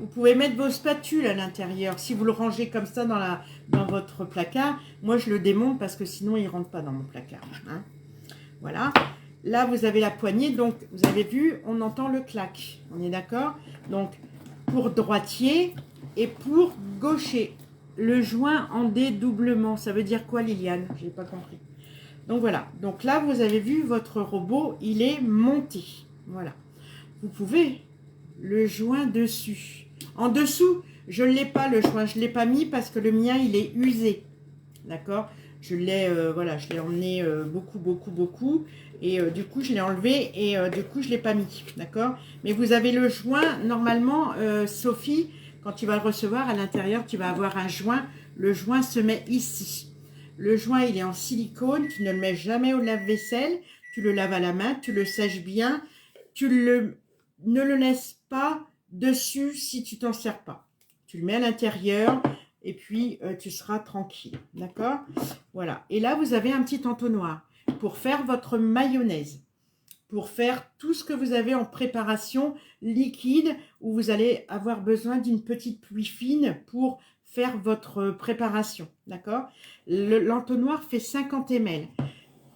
Vous pouvez mettre vos spatules à l'intérieur. Si vous le rangez comme ça dans votre placard, moi, je le démonte parce que sinon, il ne rentre pas dans mon placard. Hein. Voilà. Là, vous avez la poignée, donc vous avez vu, on entend le clac. On est d'accord? Donc, pour droitier et pour gaucher. Le joint en dédoublement, ça veut dire quoi, Liliane? Je n'ai pas compris. Donc voilà. Donc là, vous avez vu, votre robot, il est monté. Voilà. Vous pouvez le joint dessus. En dessous, je ne l'ai pas, le joint. Je ne l'ai pas mis parce que le mien, il est usé. D'accord? Je l'ai voilà, je l'ai emmené beaucoup, beaucoup, beaucoup. Et du coup, je l'ai enlevé et du coup, je ne l'ai pas mis. D'accord? Mais vous avez le joint, normalement, Sophie, quand tu vas le recevoir, à l'intérieur, tu vas avoir un joint. Le joint se met ici. Le joint, il est en silicone. Tu ne le mets jamais au lave-vaisselle. Tu le laves à la main, tu le sèches bien. Ne le laisses pas dessus si tu t'en sers pas. Tu le mets à l'intérieur. Et puis, tu seras tranquille. D'accord? Voilà. Et là, vous avez un petit entonnoir pour faire votre mayonnaise. Pour faire tout ce que vous avez en préparation liquide, où vous allez avoir besoin d'une petite pluie fine pour faire votre préparation. D'accord? L'entonnoir fait 50 ml.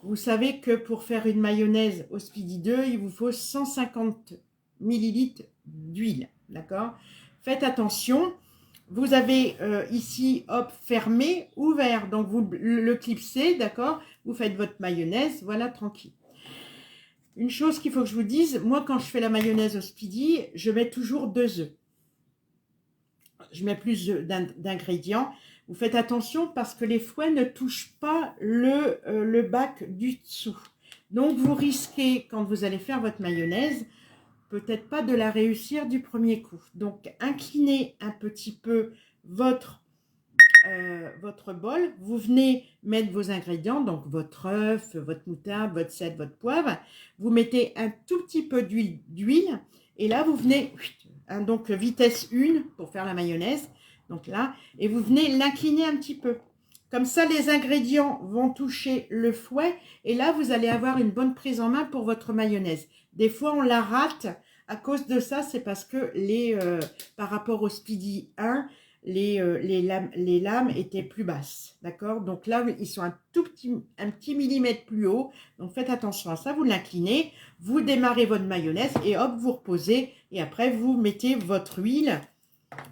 Vous savez que pour faire une mayonnaise au Speedy 2, il vous faut 150 ml d'huile. D'accord? Faites attention. Vous avez ici, hop, fermé, ouvert. Donc, vous le clipsez, d'accord? Vous faites votre mayonnaise, voilà, tranquille. Une chose qu'il faut que je vous dise, moi, quand je fais la mayonnaise au Speedy, je mets toujours 2 œufs. Je mets plus d'ingrédients. Vous faites attention parce que les fouets ne touchent pas le bac du dessous. Donc, vous risquez, quand vous allez faire votre mayonnaise, peut-être pas de la réussir du premier coup. Donc, inclinez un petit peu votre bol. Vous venez mettre vos ingrédients, donc votre œuf, votre moutarde, votre sel, votre poivre. Vous mettez un tout petit peu d'huile. Et là, vous venez, donc vitesse 1 pour faire la mayonnaise. Donc là, et vous venez l'incliner un petit peu. Comme ça, les ingrédients vont toucher le fouet. Et là, vous allez avoir une bonne prise en main pour votre mayonnaise. Des fois, on la rate. À cause de ça, c'est parce que par rapport au Speedy 1, les lames étaient plus basses. D'accord? Donc là, ils sont un petit millimètre plus haut. Donc faites attention à ça. Vous l'inclinez, vous démarrez votre mayonnaise et hop, vous reposez. Et après, vous mettez votre huile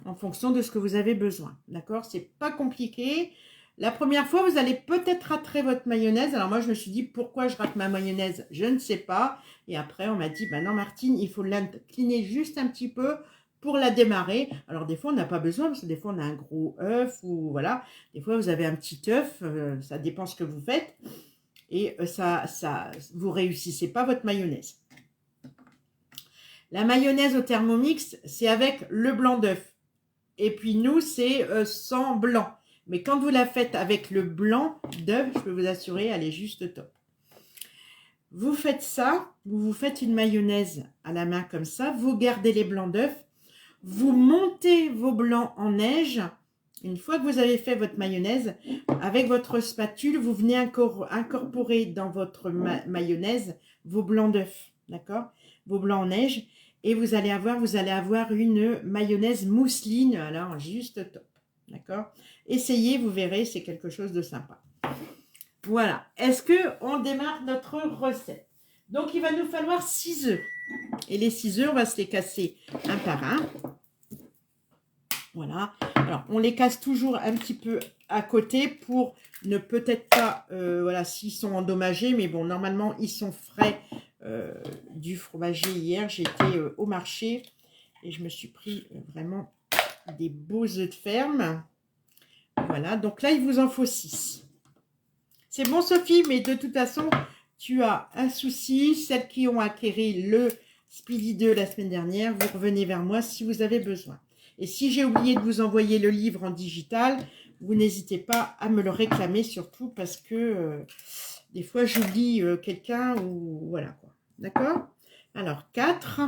en fonction de ce que vous avez besoin. D'accord? C'est pas compliqué. La première fois, vous allez peut-être rater votre mayonnaise. Alors moi, je me suis dit, pourquoi je rate ma mayonnaise? Je ne sais pas. Et après, on m'a dit, ben non Martine, il faut l'incliner juste un petit peu pour la démarrer. Alors des fois, on n'a pas besoin, parce que des fois, on a un gros œuf, ou voilà. Des fois, vous avez un petit œuf, ça dépend ce que vous faites. Et vous réussissez pas votre mayonnaise. La mayonnaise au Thermomix, c'est avec le blanc d'œuf. Et puis nous, c'est sans blanc. Mais quand vous la faites avec le blanc d'œuf, je peux vous assurer, elle est juste top. Vous faites ça, vous vous faites une mayonnaise à la main comme ça, vous gardez les blancs d'œuf, vous montez vos blancs en neige. Une fois que vous avez fait votre mayonnaise, avec votre spatule, vous venez incorporer dans votre mayonnaise vos blancs d'œuf, d'accord? Vos blancs en neige. Et vous allez avoir une mayonnaise mousseline, alors juste top, d'accord? Essayez, vous verrez, c'est quelque chose de sympa. Voilà. Est-ce qu'on démarre notre recette? Donc, il va nous falloir 6 œufs. Et les 6 œufs, on va se les casser un par un. Voilà. Alors, on les casse toujours un petit peu à côté pour ne peut-être pas, voilà, s'ils sont endommagés. Mais bon, normalement, ils sont frais du fromager hier. J'étais au marché et je me suis pris vraiment des beaux œufs de ferme. Voilà, donc là, il vous en faut 6. C'est bon, Sophie, mais de toute façon, tu as un souci. Celles qui ont acquéri le Speedy 2 la semaine dernière, vous revenez vers moi si vous avez besoin. Et si j'ai oublié de vous envoyer le livre en digital, vous n'hésitez pas à me le réclamer, surtout parce que des fois, j'oublie quelqu'un ou voilà quoi. D'accord? Alors, 4.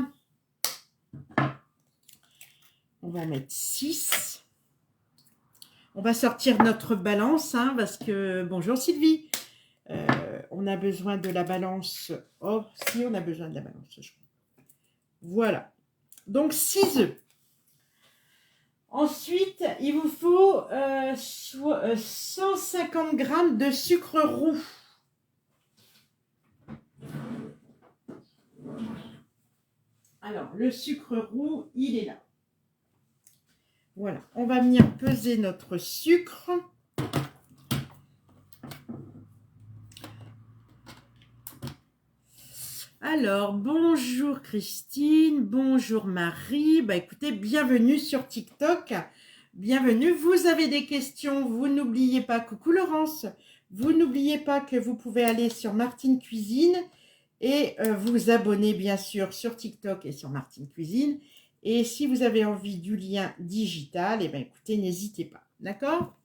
On va en mettre 6. On va sortir notre balance, hein, parce que... Bonjour Sylvie. On a besoin de la balance. Oh, si, on a besoin de la balance, je crois. Voilà. Donc, 6 œufs. Ensuite, il vous faut 150 g de sucre roux. Alors, le sucre roux, il est là. Voilà, on va venir peser notre sucre. Alors, bonjour Christine, bonjour Marie. Bah écoutez, bienvenue sur TikTok. Bienvenue. Vous avez des questions, vous n'oubliez pas. Coucou Laurence. Vous n'oubliez pas que vous pouvez aller sur Martine Cuisine et vous abonner bien sûr sur TikTok et sur Martine Cuisine. Et si vous avez envie du lien digital, eh bien écoutez, n'hésitez pas. D'accord?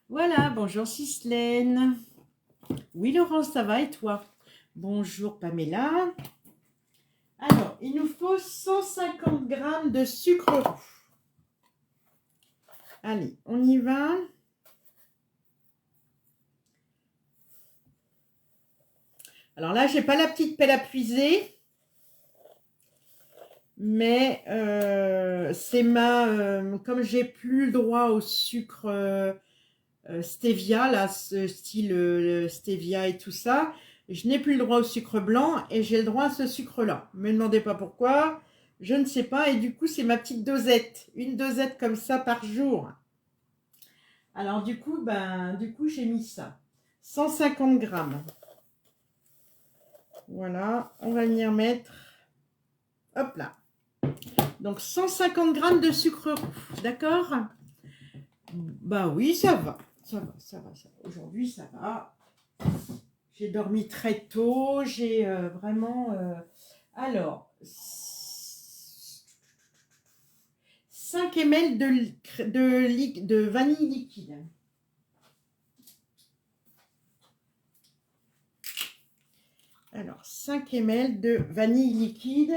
Voilà, bonjour Cislène. Oui Laurence, ça va et toi? Bonjour Pamela. Alors, il nous faut 150 g de sucre roux. Allez, on y va. Alors là, j'ai pas la petite pelle à puiser. Mais c'est comme j'ai plus le droit au sucre stevia, là, ce style stevia et tout ça, je n'ai plus le droit au sucre blanc et j'ai le droit à ce sucre-là. Ne me demandez pas pourquoi, je ne sais pas. Et du coup, c'est ma petite dosette. Une dosette comme ça par jour. Alors du coup, j'ai mis ça. 150 g. Voilà, on va venir mettre... Hop là. Donc 150 g de sucre roux, d'accord? Bah oui, ça va. Ça va. Aujourd'hui, ça va. J'ai dormi très tôt. J'ai vraiment... Alors, 5 ml de vanille liquide. Alors, 5 ml de vanille liquide.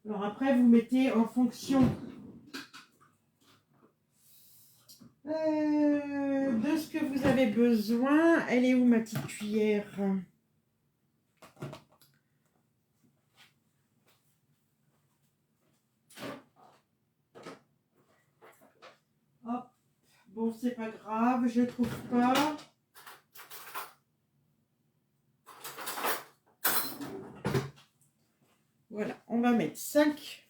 Alors après, vous mettez en fonction de ce que vous avez besoin. Elle est où ma petite cuillère? Hop. Bon, c'est pas grave, je trouve pas. Voilà, on va mettre 5.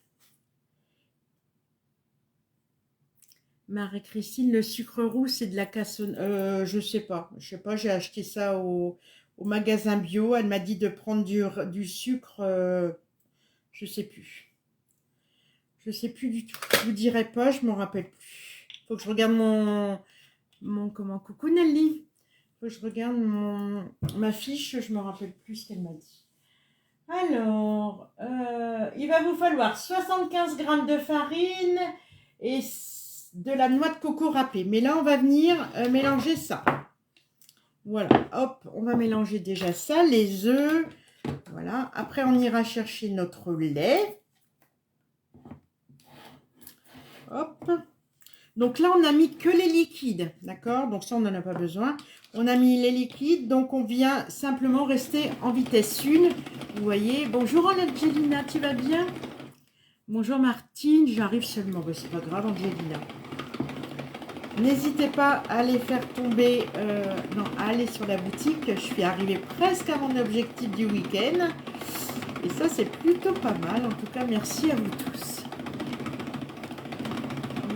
Marie-Christine, le sucre roux, c'est de la cassonade. Je sais pas, j'ai acheté ça au magasin bio. Elle m'a dit de prendre du sucre, je sais plus. Je sais plus du tout. Je vous dirai pas, je m'en rappelle plus. Faut que je regarde coucou Nelly. Faut que je regarde ma fiche, je me rappelle plus ce qu'elle m'a dit. Alors, il va vous falloir 75 g de farine et de la noix de coco râpée. Mais là, on va venir mélanger ça. Voilà, hop, on va mélanger déjà ça, les œufs. Voilà, après on ira chercher notre lait. Hop. Donc là, on n'a mis que les liquides, d'accord? Donc ça, on n'en a pas besoin. On a mis les liquides, donc on vient simplement rester en vitesse 1. Vous voyez. Bonjour Angelina, tu vas bien? Bonjour Martine, j'arrive seulement. Ben, c'est pas grave Angelina. N'hésitez pas à aller faire tomber, à aller sur la boutique. Je suis arrivée presque à mon objectif du week-end. Et ça, c'est plutôt pas mal. En tout cas, merci à vous tous.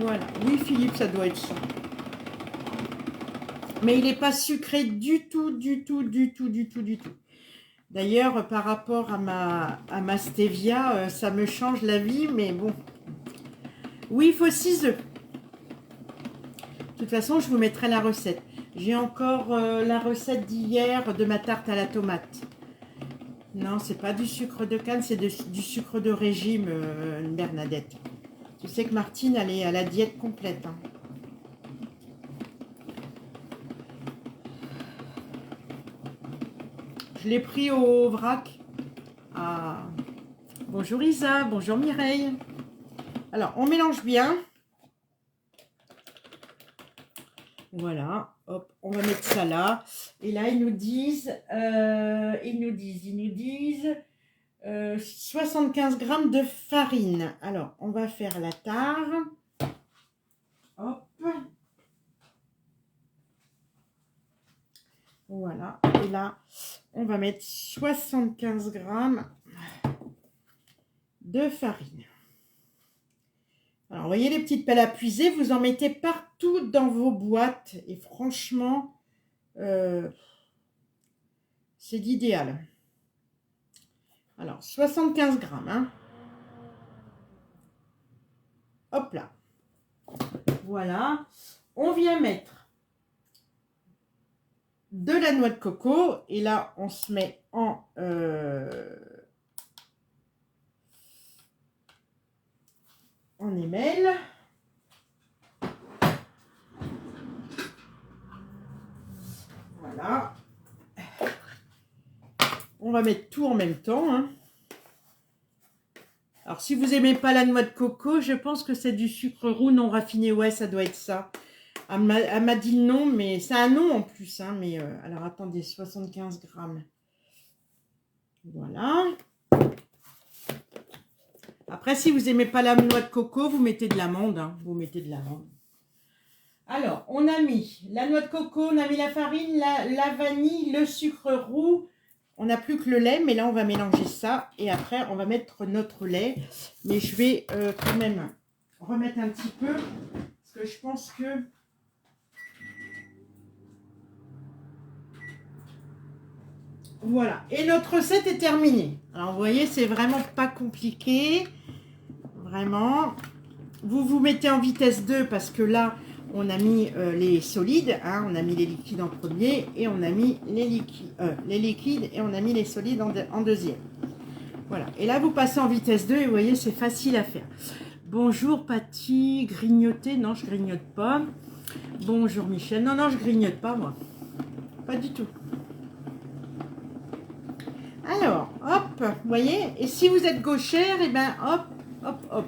Voilà. Oui, Philippe, ça doit être ça. Mais il n'est pas sucré du tout, du tout, du tout, du tout, du tout. D'ailleurs, par rapport à ma stevia, ça me change la vie, mais bon. Oui, il faut 6 œufs. De toute façon, je vous mettrai la recette. J'ai encore la recette d'hier de ma tarte à la tomate. Non, c'est pas du sucre de canne, c'est du sucre de régime, Bernadette. Tu sais que Martine, elle est à la diète complète. Hein. Je l'ai pris au vrac. Ah. Bonjour Isa, bonjour Mireille. Alors, on mélange bien. Voilà, hop, on va mettre ça là. Et là, ils nous disent 75 g de farine. Alors, on va faire la tare. Hop. Voilà. Et là, on va mettre 75 g de farine. Alors, vous voyez les petites pelles à puiser, vous en mettez partout dans vos boîtes. Et franchement, c'est l'idéal. Alors, 75 g. Hein. Hop là. Voilà. On vient mettre de la noix de coco. Et là, on se met en émelle. Voilà. On va mettre tout en même temps. Hein. Alors, si vous n'aimez pas la noix de coco, je pense que c'est du sucre roux non raffiné. Ouais, ça doit être ça. Elle m'a dit le nom, mais c'est un nom en plus. Hein, mais alors, attendez, 75 g. Voilà. Après, si vous n'aimez pas la noix de coco, vous mettez de l'amande. Hein, vous mettez de l'amande. Alors, on a mis la noix de coco, on a mis la farine, la vanille, le sucre roux. On n'a plus que le lait, mais là, on va mélanger ça. Et après, on va mettre notre lait. Mais je vais quand même remettre un petit peu. Parce que je pense que... Voilà. Et notre recette est terminée. Alors, vous voyez, c'est vraiment pas compliqué. Vraiment. Vous vous mettez en vitesse 2 parce que là, on a mis les solides. Hein, on a mis les liquides en premier et on a mis les liquides et on a mis les solides en deuxième. Voilà. Et là, vous passez en vitesse 2 et vous voyez, c'est facile à faire. Bonjour Patty, grignoter? Non, je grignote pas. Bonjour Michel. Non, non, je grignote pas moi. Pas du tout. Alors, hop, vous voyez. Et si vous êtes gauchère, et ben hop, hop, hop.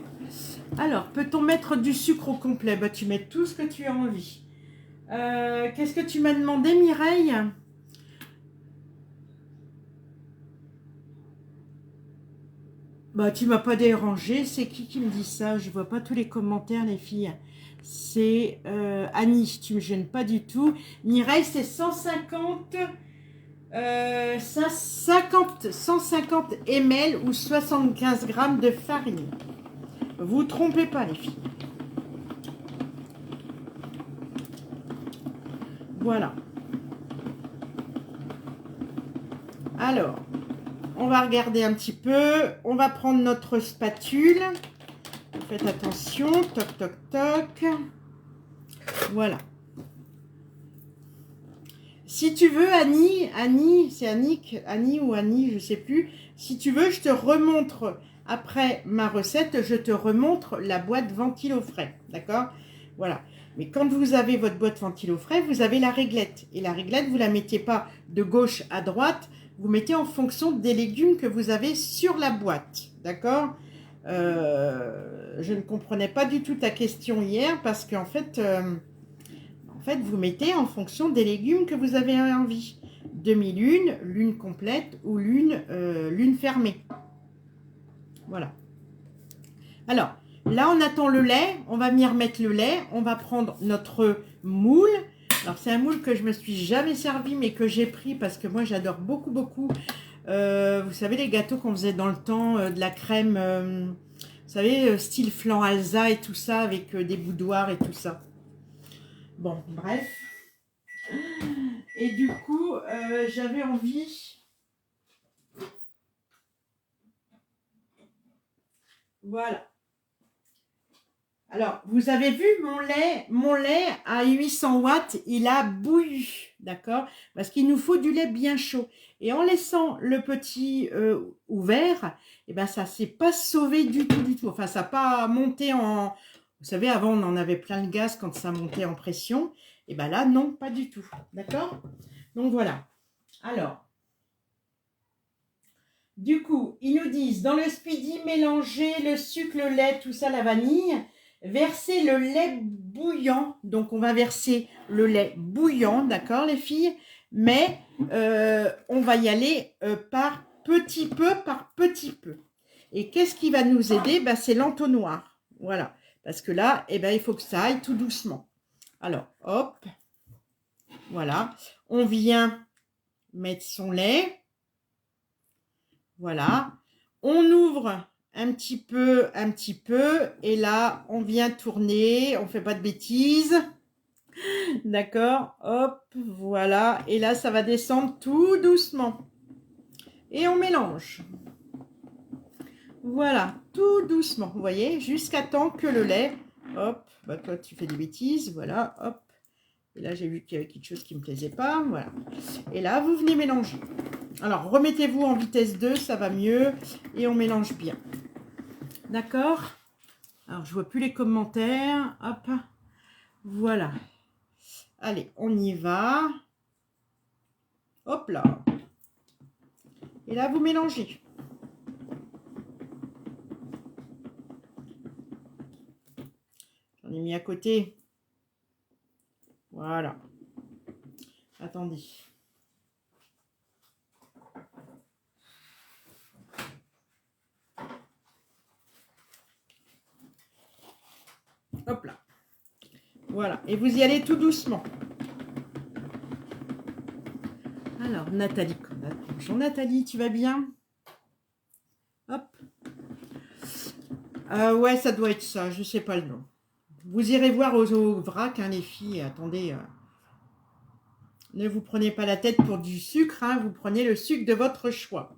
Alors, peut-on mettre du sucre au complet? Bah, tu mets tout ce que tu as envie. Qu'est-ce que tu m'as demandé, Mireille? Bah, tu m'as pas dérangé. C'est qui me dit ça? Je vois pas tous les commentaires, les filles. C'est Annie. Tu me gênes pas du tout. Mireille, c'est 150, 150 ml ou 75 grammes de farine. Vous trompez pas, les filles. Voilà. Alors, on va regarder un petit peu. On va prendre notre spatule. Faites attention. Toc, toc, toc. Voilà. Si tu veux, Annie, c'est Annie ou Annie, je sais plus. Si tu veux, je te remontre, après ma recette, je te remontre la boîte ventilo-frais. D'accord? Voilà. Mais quand vous avez votre boîte ventilo-frais, vous avez la réglette. Et la réglette, vous ne la mettez pas de gauche à droite, vous mettez en fonction des légumes que vous avez sur la boîte. D'accord? Je ne comprenais pas du tout ta question hier parce qu'en fait... vous mettez en fonction des légumes que vous avez envie. Demi-lune, lune complète ou lune fermée. Voilà. Alors, là, on attend le lait. On va venir mettre le lait. On va prendre notre moule. Alors, c'est un moule que je me suis jamais servi, mais que j'ai pris parce que moi, j'adore beaucoup, beaucoup. Vous savez, les gâteaux qu'on faisait dans le temps, de la crème, vous savez, style flan Alsa et tout ça, avec des boudoirs et tout ça. Bon, bref. Et du coup, j'avais envie... Voilà. Alors, vous avez vu mon lait à 800 watts, il a bouilli, d'accord? Parce qu'il nous faut du lait bien chaud. Et en laissant le petit ouvert, eh ben, ça ne s'est pas sauvé du tout, du tout. Enfin, ça n'a pas monté en... Vous savez, avant, on en avait plein le gaz quand ça montait en pression. Et bien là, non, pas du tout, d'accord? Donc, voilà. Alors... Du coup, ils nous disent, dans le speedy, mélangez le sucre, le lait, tout ça, la vanille. Versez le lait bouillant. Donc, on va verser le lait bouillant, d'accord, les filles? Mais on va y aller par petit peu, par petit peu. Et qu'est-ce qui va nous aider? Ben, c'est l'entonnoir. Voilà. Parce que là, eh ben, il faut que ça aille tout doucement. Alors, hop. Voilà. On vient mettre son lait. Voilà, on ouvre un petit peu, et là, on vient tourner, on ne fait pas de bêtises, d'accord, hop, voilà, et là, ça va descendre tout doucement, et on mélange, voilà, tout doucement, vous voyez, jusqu'à temps que le lait, hop, bah toi, tu fais des bêtises, voilà, hop, et là, j'ai vu qu'il y avait quelque chose qui ne me plaisait pas, voilà, et là, vous venez mélanger. Alors, remettez-vous en vitesse 2, ça va mieux. Et on mélange bien. D'accord? Alors, je vois plus les commentaires. Hop. Voilà. Allez, on y va. Hop là. Et là, vous mélangez. J'en ai mis à côté. Voilà. Attendez. Hop là. Voilà. Et vous y allez tout doucement. Alors, Nathalie. Bonjour Nathalie, tu vas bien? Hop. Ouais, ça doit être ça. Je sais pas le nom. Vous irez voir au vrac, hein, les filles. Attendez. Ne vous prenez pas la tête pour du sucre. Hein, vous prenez le sucre de votre choix.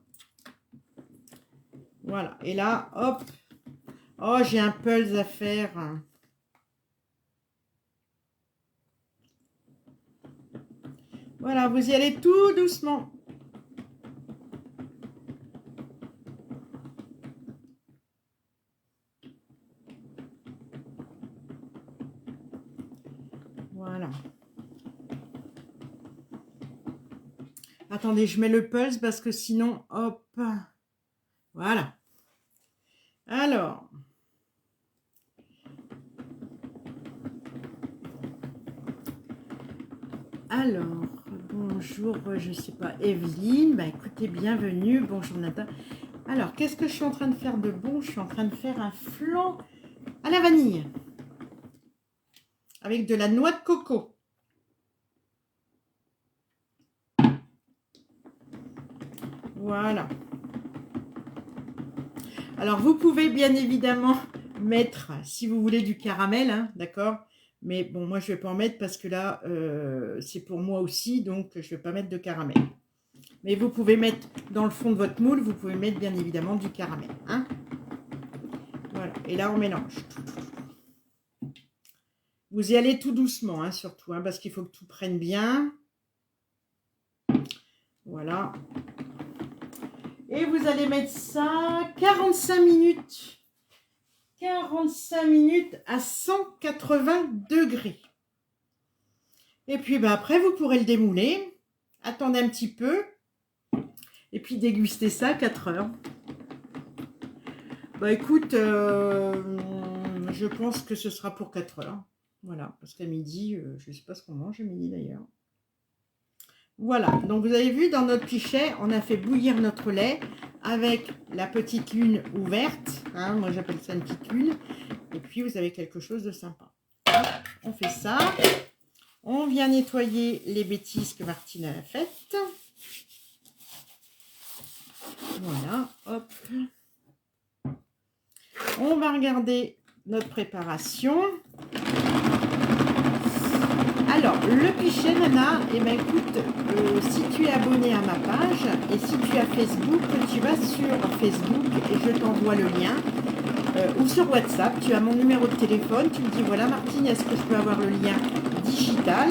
Voilà. Et là, hop. Oh, j'ai un pulse à faire. Voilà, vous y allez tout doucement. Voilà. Attendez, je mets le pulse parce que sinon, hop. Voilà. Alors. Bonjour, je ne sais pas, Evelyne. Bah écoutez, bienvenue. Bonjour Nathan. Alors, qu'est-ce que je suis en train de faire de bon? Je suis en train de faire un flan à la vanille. Avec de la noix de coco. Voilà. Alors, vous pouvez bien évidemment mettre, si vous voulez, du caramel, hein, d'accord? Mais bon, moi, je ne vais pas en mettre parce que là, c'est pour moi aussi, donc je ne vais pas mettre de caramel. Mais vous pouvez mettre dans le fond de votre moule, vous pouvez mettre bien évidemment du caramel. Hein, voilà, et là, on mélange. Vous y allez tout doucement, hein, surtout, hein, parce qu'il faut que tout prenne bien. Voilà. Et vous allez mettre ça 45 minutes. 45 minutes à 180 degrés. Et puis bah, après, vous pourrez le démouler. Attendez un petit peu. Et puis déguster ça à 4 heures. Bah écoute, je pense que ce sera pour 4 heures. Voilà, parce qu'à midi, je ne sais pas ce qu'on mange à midi d'ailleurs. Voilà, donc vous avez vu, dans notre pichet, on a fait bouillir notre lait avec la petite lune ouverte. Hein, moi, j'appelle ça une petite lune. Et puis, vous avez quelque chose de sympa. Hop, on fait ça. On vient nettoyer les bêtises que Martine a faites. Voilà, hop. On va regarder notre préparation. Alors, le pichet, Nana, eh ben, écoute, si tu es abonné à ma page et si tu as Facebook, tu vas sur Facebook et je t'envoie le lien. Ou sur WhatsApp, tu as mon numéro de téléphone, tu me dis, voilà Martine, est-ce que je peux avoir le lien digital?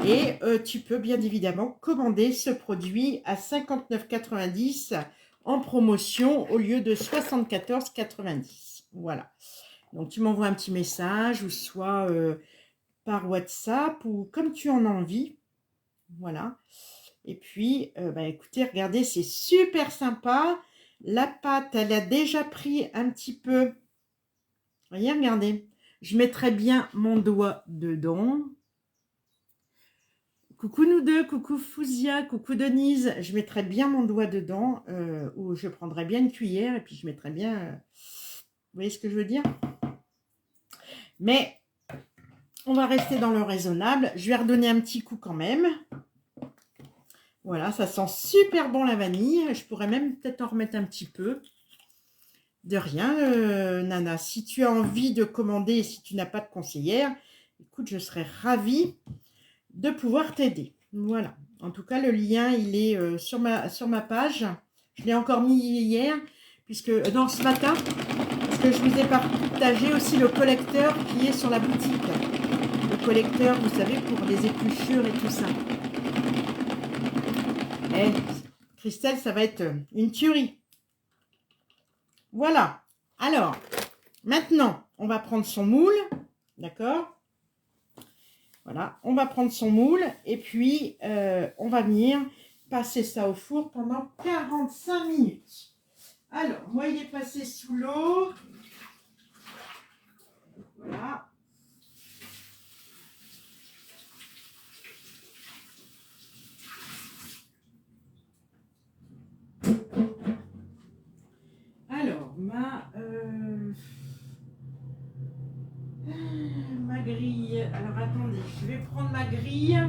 Et tu peux bien évidemment commander ce produit à 59,90 en promotion au lieu de 74,90. Voilà. Donc, tu m'envoies un petit message ou soit par WhatsApp ou comme tu en as envie. Voilà. Et puis, bah, écoutez, regardez, c'est super sympa. La pâte, elle a déjà pris un petit peu. Voyez, regardez. Je mettrai bien mon doigt dedans. Coucou nous deux, coucou Fouzia, coucou Denise. Je mettrai bien mon doigt dedans ou je prendrai bien une cuillère et puis je mettrai bien... vous voyez ce que je veux dire? Mais on va rester dans le raisonnable. Je vais redonner un petit coup quand même. Voilà, ça sent super bon la vanille. Je pourrais même peut-être en remettre un petit peu. De rien, Nana. Si tu as envie de commander et si tu n'as pas de conseillère, écoute, je serais ravie de pouvoir t'aider. Voilà. En tout cas, le lien, il est sur ma page. Je l'ai encore mis hier, puisque dans ce matin, parce que je vous ai partagé aussi le collecteur qui est sur la boutique. Le collecteur, vous savez, pour les épluchures et tout ça. Eh, Christelle, ça va être une tuerie. Voilà. Alors, maintenant, on va prendre son moule. D'accord? Voilà, on va prendre son moule et puis on va venir passer ça au four pendant 45 minutes. Alors, moi, il est passé sous l'eau. Voilà. Alors, ma grille. Alors, attendez, je vais prendre ma grille.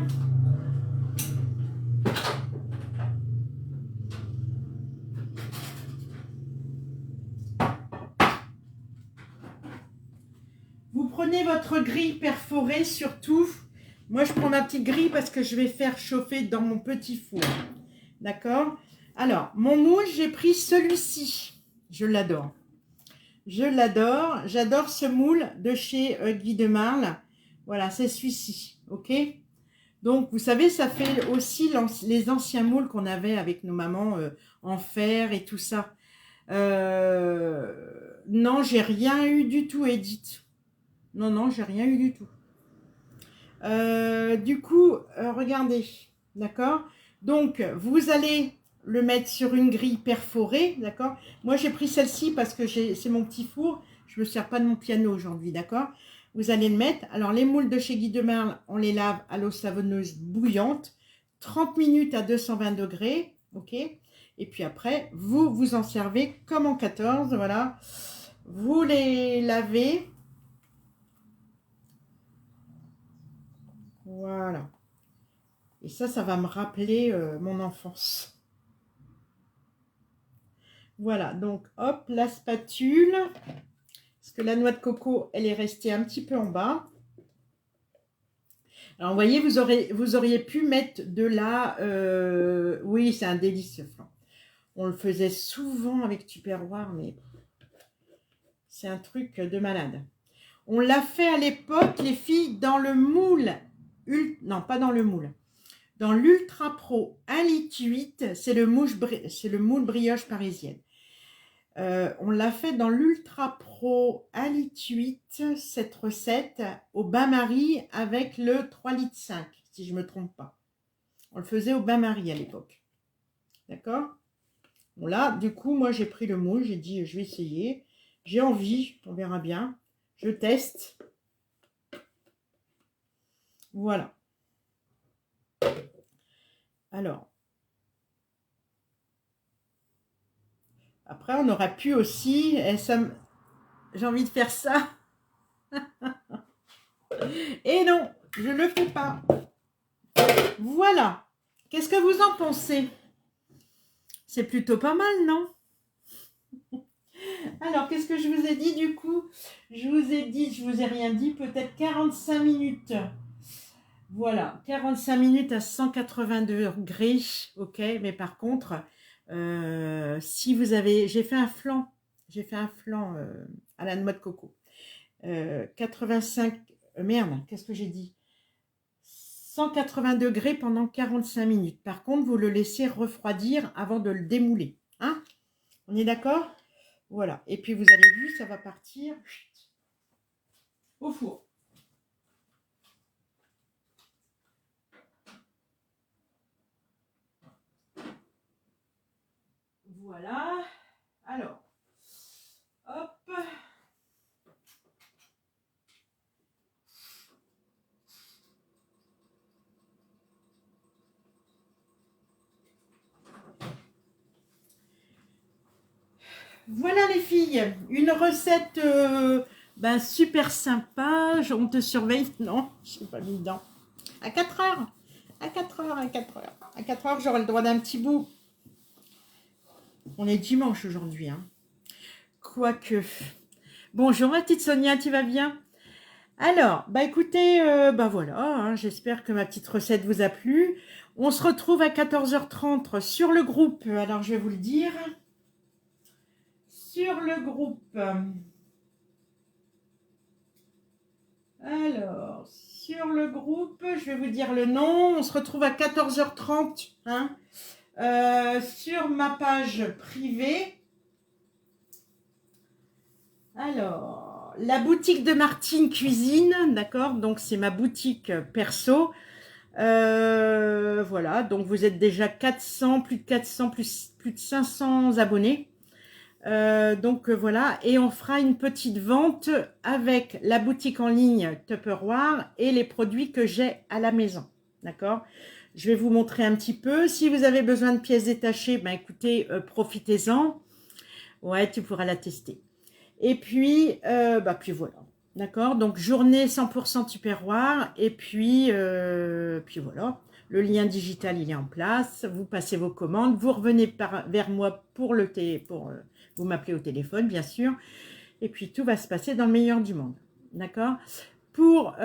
Vous prenez votre grille perforée surtout. Moi, je prends ma petite grille parce que je vais faire chauffer dans mon petit four. D'accord? Alors, mon moule, j'ai pris celui-ci. Je l'adore. Je l'adore. J'adore ce moule de chez Guy de Marle. Voilà, c'est celui-ci. OK? Donc, vous savez, ça fait aussi les anciens moules qu'on avait avec nos mamans en fer et tout ça. Non, j'ai rien eu du tout, Edith. Non, j'ai rien eu du tout. Du coup, regardez, d'accord? Donc, vous allez le mettre sur une grille perforée, d'accord? Moi, j'ai pris celle-ci parce que c'est mon petit four. Je ne me sers pas de mon piano aujourd'hui, d'accord? Vous allez le mettre. Alors, les moules de chez Guy de Marle, on les lave à l'eau savonneuse bouillante, 30 minutes à 220 degrés, ok? Et puis après, vous vous en servez comme en 14, voilà. Vous les lavez, voilà. Et ça va me rappeler mon enfance. Voilà, donc hop, la spatule. Parce que la noix de coco, elle est restée un petit peu en bas. Alors, vous voyez, vous auriez pu mettre de la... oui, c'est un délice, ce flan. On le faisait souvent avec Tupperware, mais c'est un truc de malade. On l'a fait à l'époque, les filles, dans le moule. Non, pas dans le moule. Dans l'Ultra Pro 1,8 litre, c'est le moule brioche parisienne. On l'a fait dans l'Ultra Pro 1,8 litre, cette recette, au bain-marie avec le 3,5 litres, si je ne me trompe pas. On le faisait au bain-marie à l'époque. D'accord? Bon là, du coup, moi j'ai pris le moule, j'ai dit je vais essayer. J'ai envie, on verra bien. Je teste. Voilà. Alors. Après, on aurait pu aussi, j'ai envie de faire ça. Et non, je ne le fais pas. Voilà. Qu'est-ce que vous en pensez? C'est plutôt pas mal, non? Alors, qu'est-ce que je vous ai dit du coup? Je vous ai rien dit, peut-être 45 minutes. Voilà, 45 minutes à 180 degrés, ok. Mais par contre, si vous avez... J'ai fait un flan à la noix de coco. 85... merde, qu'est-ce que j'ai dit? 180 degrés pendant 45 minutes. Par contre, vous le laissez refroidir avant de le démouler. Hein? On est d'accord? Voilà. Et puis, vous avez vu, ça va partir au four. Voilà. Alors, hop. Voilà les filles, une recette super sympa. On te surveille. Non, je n'ai pas mis dedans. À 4 heures. À 4 heures, à 4 heures. À 4 heures, j'aurai le droit d'un petit bout. On est dimanche aujourd'hui. Hein. Quoique. Bonjour ma petite Sonia, tu vas bien? Alors, bah écoutez, voilà, hein, j'espère que ma petite recette vous a plu. On se retrouve à 14h30 sur le groupe. Alors, je vais vous le dire. Sur le groupe. Alors, sur le groupe, je vais vous dire le nom. On se retrouve à 14h30 hein, sur ma page privée. Alors, la boutique de Martine Cuisine, d'accord? Donc, c'est ma boutique perso. Voilà, donc vous êtes déjà 400, plus de 400, plus de 500 abonnés. Voilà, et on fera une petite vente avec la boutique en ligne Tupperware et les produits que j'ai à la maison, d'accord? Je vais vous montrer un petit peu. Si vous avez besoin de pièces détachées, ben écoutez, profitez-en. Ouais, tu pourras la tester. Et puis, puis voilà, d'accord? Donc, journée 100% Tupperware, et puis voilà. Le lien digital, il est en place. Vous passez vos commandes. Vous revenez vers moi pour vous m'appelez au téléphone, bien sûr. Et puis, tout va se passer dans le meilleur du monde. D'accord? Pour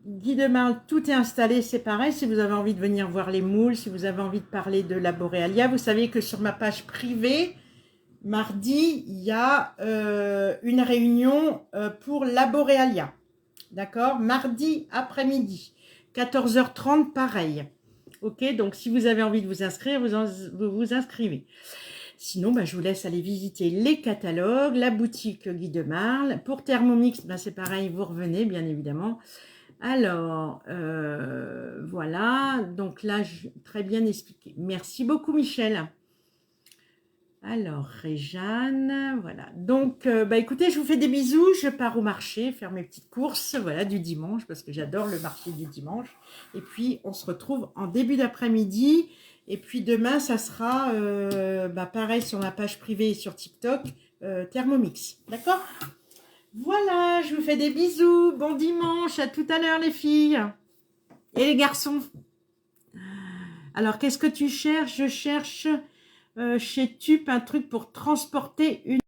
Guy de Marle, tout est installé. C'est pareil. Si vous avez envie de venir voir les moules, si vous avez envie de parler de la Boréalia, vous savez que sur ma page privée, mardi, il y a une réunion pour la Boréalia. D'accord? Mardi après-midi. 14h30, pareil. Ok, donc si vous avez envie de vous inscrire, vous vous inscrivez. Sinon, je vous laisse aller visiter les catalogues, la boutique Guy de Marle. Pour Thermomix, c'est pareil, vous revenez, bien évidemment. Alors, voilà. Donc là, très bien expliqué. Merci beaucoup, Michel. Alors, Réjeanne, voilà. Donc, bah écoutez, je vous fais des bisous. Je pars au marché faire mes petites courses, voilà, du dimanche, parce que j'adore le marché du dimanche. Et puis, on se retrouve en début d'après-midi. Et puis, demain, ça sera bah, pareil sur ma page privée et sur TikTok, Thermomix. D'accord? Voilà, je vous fais des bisous. Bon dimanche, à tout à l'heure, les filles. Et les garçons. Alors, qu'est-ce que tu cherches? Je cherche chez TUP un truc pour transporter une